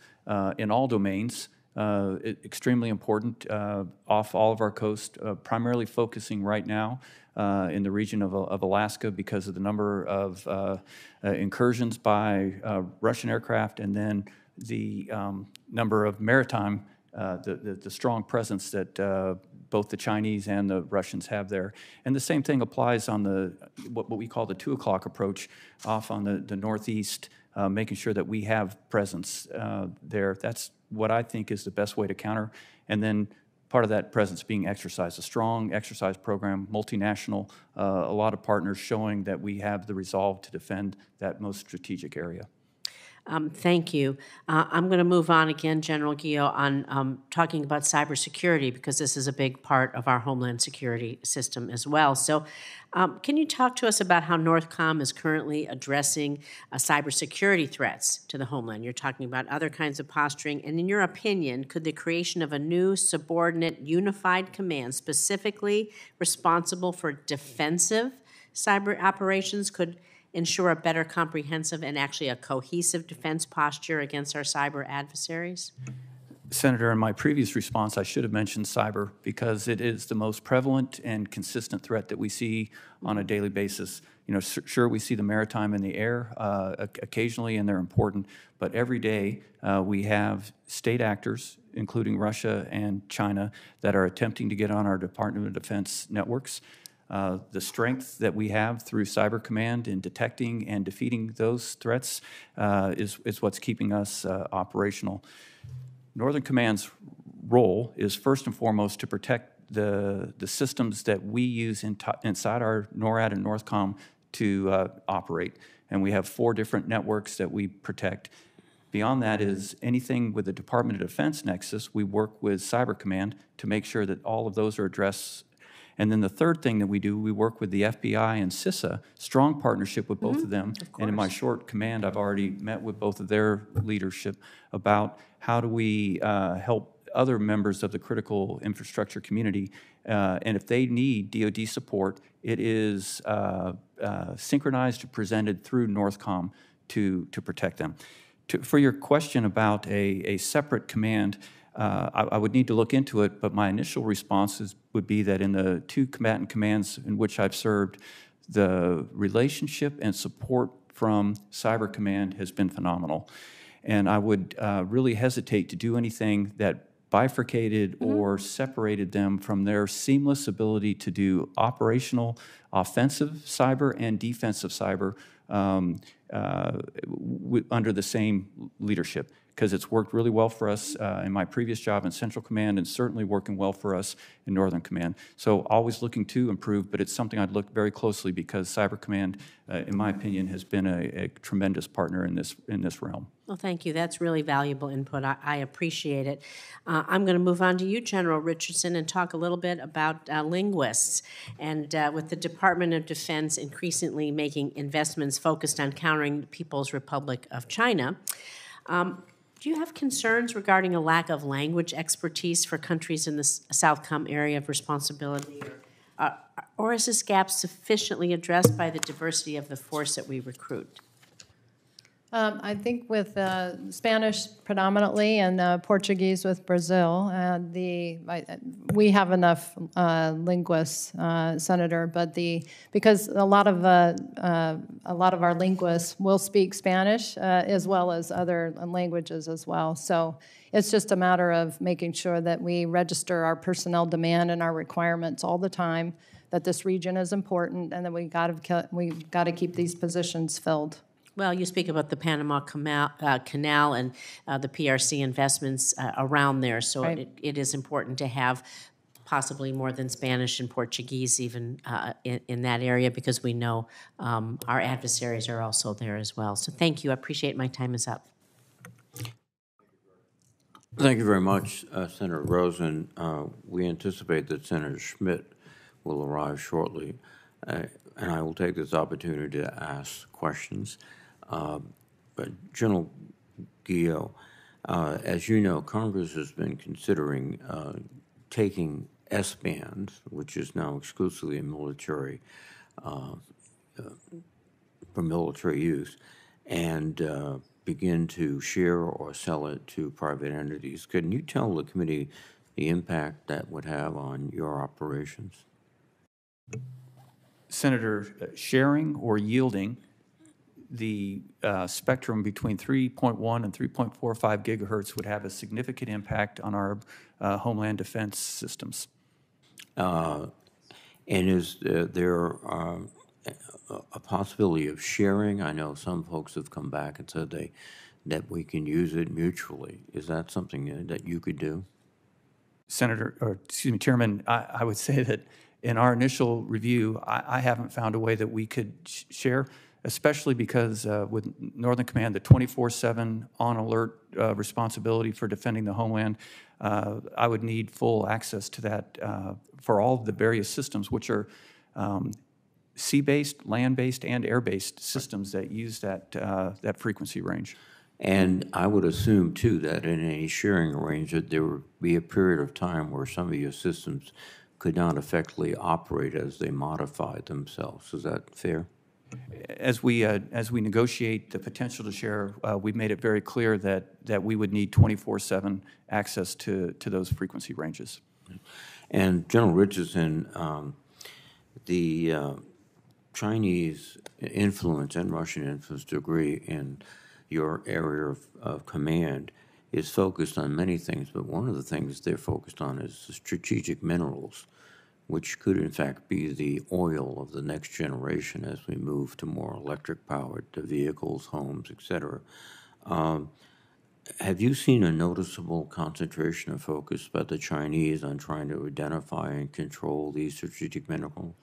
in all domains, extremely important off all of our coast, primarily focusing right now in the region of Alaska because of the number of incursions by Russian aircraft, and then the number of maritime, the strong presence that both the Chinese and the Russians have there. And the same thing applies on what we call the 2 o'clock approach off on the northeast, making sure that we have presence there. That's what I think is the best way to counter. And then part of that presence being exercise, a strong exercise program, multinational, a lot of partners showing that we have the resolve to defend that most strategic area.
Thank you. I'm going to move on again, General Guillot, on talking about cybersecurity, because this is a big part of our homeland security system as well. So can you talk to us about how NORTHCOM is currently addressing cybersecurity threats to the homeland? You're talking about other kinds of posturing. And in your opinion, could the creation of a new subordinate unified command specifically responsible for defensive cyber operations could ensure a better comprehensive and actually a cohesive defense posture against our cyber adversaries?
Senator, in my previous response, I should have mentioned cyber because it is the most prevalent and consistent threat that we see on a daily basis. You know, sure, we see the maritime and the air occasionally, and they're important, but every day we have state actors, including Russia and China, that are attempting to get on our Department of Defense networks. The strength that we have through Cyber Command in detecting and defeating those threats is what's keeping us operational. Northern Command's role is first and foremost to protect the systems that we use inside our NORAD and NORTHCOM to operate. And we have 4 different networks that we protect. Beyond that is anything with the Department of Defense nexus, we work with Cyber Command to make sure that all of those are addressed. And then the third thing that we do, we work with the FBI and CISA, strong partnership with both of them. And in my short command, I've already met with both of their leadership about how do we help other members of the critical infrastructure community. And if they need DoD support, it is synchronized and presented through NORTHCOM to protect them. For your question about a separate command, I would need to look into it, but my initial response would be that in the 2 combatant commands in which I've served, the relationship and support from Cyber Command has been phenomenal. And I would really hesitate to do anything that bifurcated or separated them from their seamless ability to do operational, offensive cyber and defensive cyber under the same leadership. because it's worked really well for us in my previous job in Central Command and certainly working well for us in Northern Command. So always looking to improve, but it's something I'd look very closely because Cyber Command, in my opinion, has been a tremendous partner in this realm.
Well, thank you. That's really valuable input. I appreciate it. I'm going to move on to you, General Richardson, and talk a little bit about linguists. And with the Department of Defense increasingly making investments focused on countering the People's Republic of China, do you have concerns regarding a lack of language expertise for countries in the Southcom area of responsibility? Or is this gap sufficiently addressed by the diversity of the force that we recruit?
I think with Spanish predominantly and Portuguese with Brazil, we have enough linguists, Senator. But because a lot of our linguists will speak Spanish as well as other languages as well. So it's just a matter of making sure that we register our personnel demand and our requirements all the time. That this region is important, and that we got to keep these positions filled.
Well, you speak about the Panama Canal and the PRC investments around there, so right. it is important to have possibly more than Spanish and Portuguese even in that area, because we know our adversaries are also there as well. So thank you. I appreciate my time is up.
Thank you very much, Senator Rosen. We anticipate that Senator Schmidt will arrive shortly, and I will take this opportunity to ask questions. But General Guillot, as you know, Congress has been considering taking S-bands, which is now exclusively a military, for military use, and begin to share or sell it to private entities. Can you tell the committee the impact that would have on your operations?
Senator, sharing or yielding the spectrum between 3.1 and 3.45 gigahertz would have a significant impact on our homeland defense systems.
And is there a possibility of sharing? I know some folks have come back and said that we can use it mutually. Is that something that you could do?
Chairman, I would say that in our initial review, I haven't found a way that we could share, especially because with Northern Command, the 24/7 on alert responsibility for defending the homeland, I would need full access to that for all of the various systems, which are sea-based, land-based, and air-based systems that use that frequency range.
And I would assume, too, that in any sharing arrangement, there would be a period of time where some of your systems could not effectively operate as they modified themselves. Is that fair?
As we negotiate the potential to share, we've made it very clear that we would need 24/7 access to those frequency ranges.
And General Richardson, the Chinese influence and Russian influence degree in your area of command is focused on many things, but one of the things they're focused on is the strategic minerals, which could in fact be the oil of the next generation as we move to more electric-powered vehicles, homes, etc. Have you seen a noticeable concentration of focus by the Chinese on trying to identify and control these strategic minerals?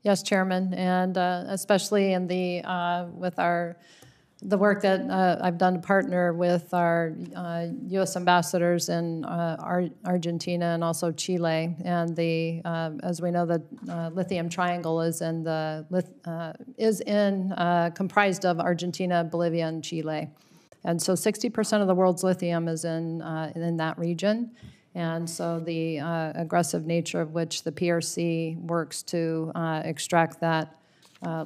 Yes, Chairman, and especially in with the work that I've done to partner with our U.S. ambassadors in Argentina and also Chile, and as we know, the lithium triangle is comprised of Argentina, Bolivia, and Chile, and so 60% of the world's lithium is in that region, and so the aggressive nature of which the PRC works to extract that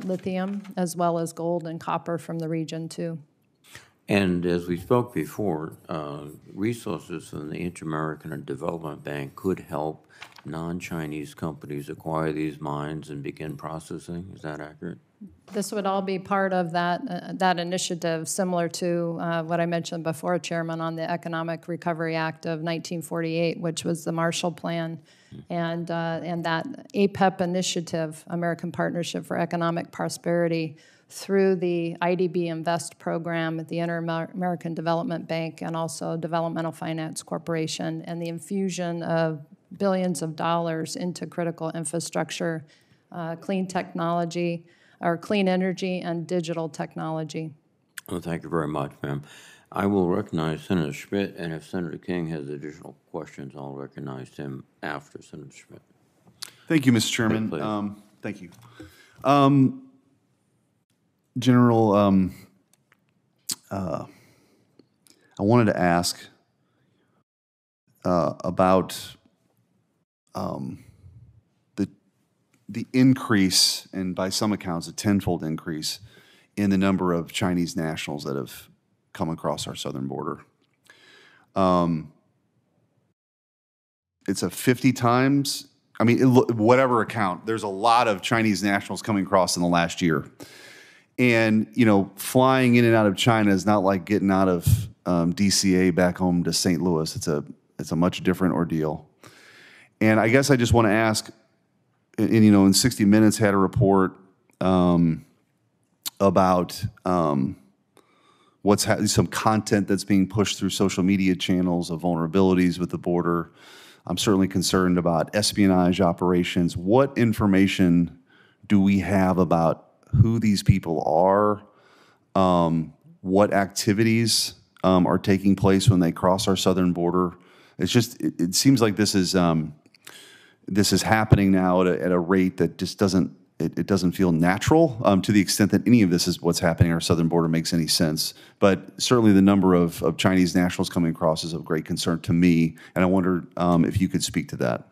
lithium, as well as gold and copper from the region, too.
And as we spoke before, resources from the Inter-American Development Bank could help non-Chinese companies acquire these mines and begin processing. Is that accurate?
This would all be part of that initiative, similar to what I mentioned before, Chairman, on the Economic Recovery Act of 1948, which was the Marshall Plan, and that APEP initiative, American Partnership for Economic Prosperity, through the IDB Invest program at the Inter-American Development Bank and also Developmental Finance Corporation, and the infusion of billions of dollars into critical infrastructure, clean technology, or clean energy and digital technology.
Well, thank you very much, ma'am. I will recognize Senator Schmidt, and if Senator King has additional questions, I'll recognize him after Senator Schmidt.
Thank you, Mr. Chairman. Thank you. General, I wanted to ask about the increase, and by some accounts, a tenfold increase in the number of Chinese nationals that have come across our southern border. It's a 50 times, I mean, whatever account, there's a lot of Chinese nationals coming across in the last year. And, you know, flying in and out of China is not like getting out of DCA back home to St. Louis. It's a much different ordeal. And I guess I just want to ask, and you know, in 60 Minutes had a report about some content that's being pushed through social media channels of vulnerabilities with the border. I'm certainly concerned about espionage operations. What information do we have about who these people are? What activities are taking place when they cross our southern border? It's just, it seems like this is happening now at a rate that just doesn't feel natural to the extent that any of this is what's happening at our southern border makes any sense. But certainly the number of Chinese nationals coming across is of great concern to me, and I wonder if you could speak to that.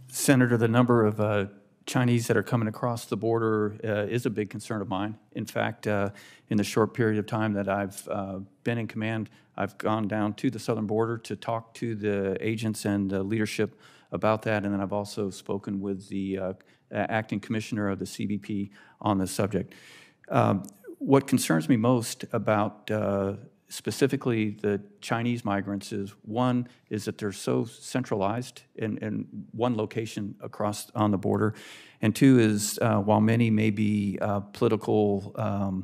Senator, the number of Chinese that are coming across the border is a big concern of mine. In fact, in the short period of time that I've been in command, I've gone down to the southern border to talk to the agents and the leadership about that, and then I've also spoken with the acting commissioner of the CBP on the subject. What concerns me most about specifically the Chinese migrants is, one, is that they're so centralized in one location across on the border, and two is while many may be political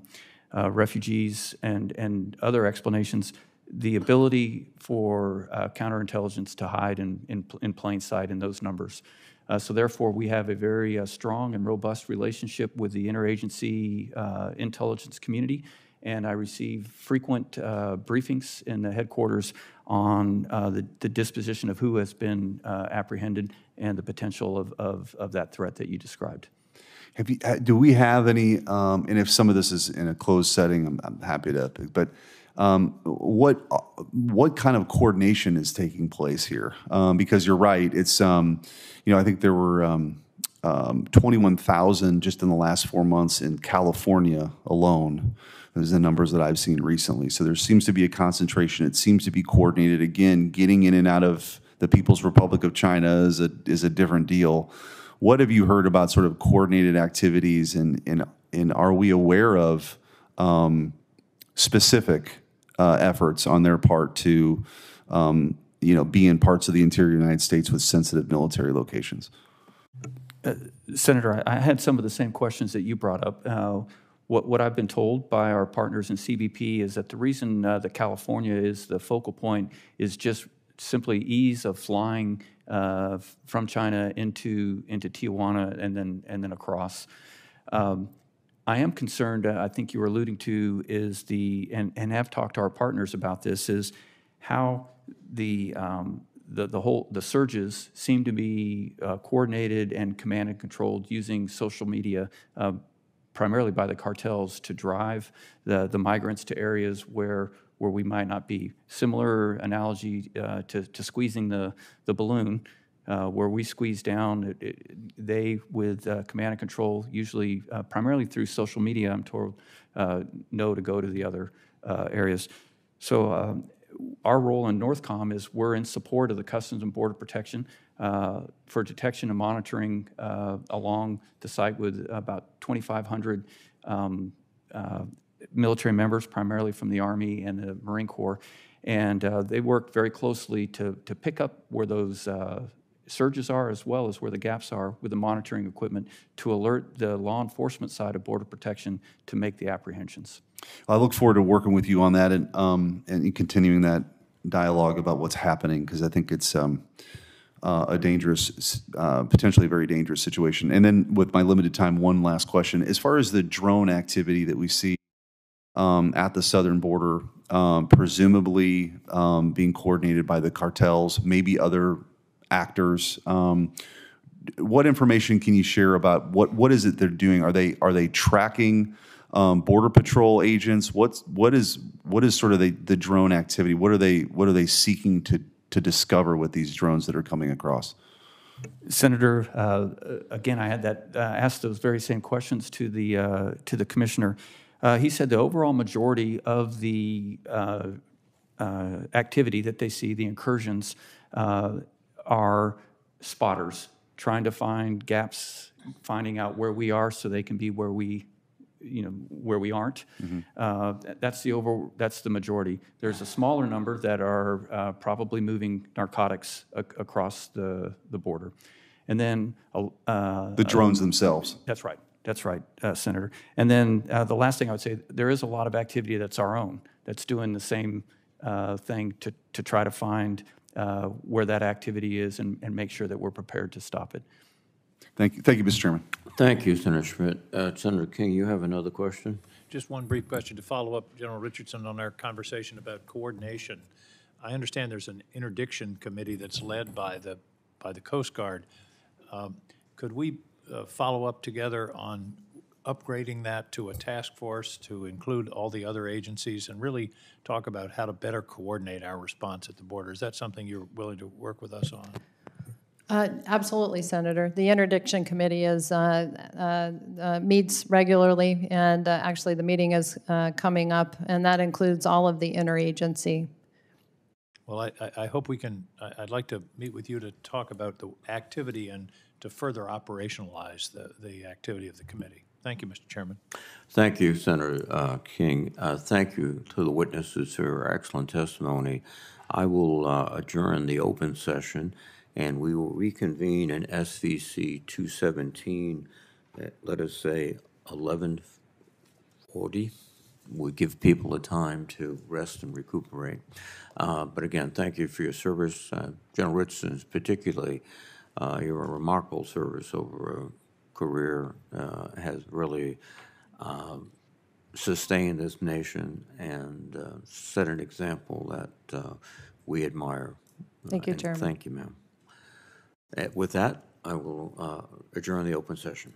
refugees and other explanations, the ability for counterintelligence to hide in plain sight in those numbers. So therefore, we have a very strong and robust relationship with the interagency intelligence community, and I receive frequent briefings in the headquarters on the disposition of who has been apprehended and the potential of that threat that you described.
Do we have any, and if some of this is in a closed setting, I'm happy to, but what kind of coordination is taking place here? Because you're right, it's, you know, I think there were 21,000 just in the last 4 months in California alone. Those are the numbers that I've seen recently. So there seems to be a concentration. It seems to be coordinated. Again, getting in and out of the People's Republic of China is a different deal. What have you heard about sort of coordinated activities, and are we aware of specific efforts on their part to, you know, be in parts of the interior United States with sensitive military locations?
Senator, I had some of the same questions that you brought up. What I've been told by our partners in CBP is that the reason that California is the focal point is just simply ease of flying from China into Tijuana and then across. I am concerned, I think you were alluding to, is and have talked to our partners about this, is how the surges seem to be coordinated and command and controlled using social media, primarily by the cartels, to drive the migrants to areas where we might not be. Similar analogy to squeezing the balloon. Where we squeeze down, they, with command and control, usually primarily through social media, I'm told, know to go to the other areas. So our role in NORTHCOM is we're in support of the Customs and Border Protection. for detection and monitoring along the site with about 2,500 military members, primarily from the Army and the Marine Corps. And they work very closely to pick up where those surges are, as well as where the gaps are with the monitoring equipment, to alert the law enforcement side of Border Protection to make the apprehensions.
I look forward to working with you on that and continuing that dialogue about what's happening, because I think it's a dangerous, potentially a very dangerous situation. And then with my limited time, one last question. As far as the drone activity that we see at the southern border, presumably being coordinated by the cartels, maybe other actors, what information can you share about what is it they're doing? Are they tracking Border Patrol agents? What is sort of the drone activity? What are they seeking to discover with these drones that are coming across?
Senator, again, I had asked those very same questions to the commissioner. He said the overall majority of the activity that they see, the incursions, are spotters trying to find gaps, finding out where we are so they can be where we aren't. Mm-hmm. That's the majority. There's a smaller number that are probably moving narcotics across the border. And then
the drones themselves.
That's right. That's right, Senator. And then the last thing I would say, there is a lot of activity that's our own, that's doing the same thing to try to find where that activity is and make sure that we're prepared to stop it.
Thank you, Mr. Chairman.
Thank you, Senator Schmidt. Senator King, you have another question?
Just one brief question to follow up, General Richardson, on our conversation about coordination. I understand there's an interdiction committee that's led by the Coast Guard. Could we follow up together on upgrading that to a task force to include all the other agencies and really talk about how to better coordinate our response at the border? Is that something you're willing to work with us on?
Absolutely, Senator. The interdiction committee meets regularly, and actually the meeting is coming up, and that includes all of the interagency.
Well, I hope we can, I'd like to meet with you to talk about the activity and to further operationalize the activity of the committee. Thank you, Mr. Chairman.
Thank you, Senator King. Thank you to the witnesses for your excellent testimony. I will adjourn the open session, and we will reconvene in SVC 217 at, let us say, 11:40. We give people a time to rest and recuperate. But again, thank you for your service. General Richardson, particularly, your remarkable service over a career has really sustained this nation and set an example that we admire.
Thank you, Chairman.
Thank you, ma'am. With that, I will adjourn the open session.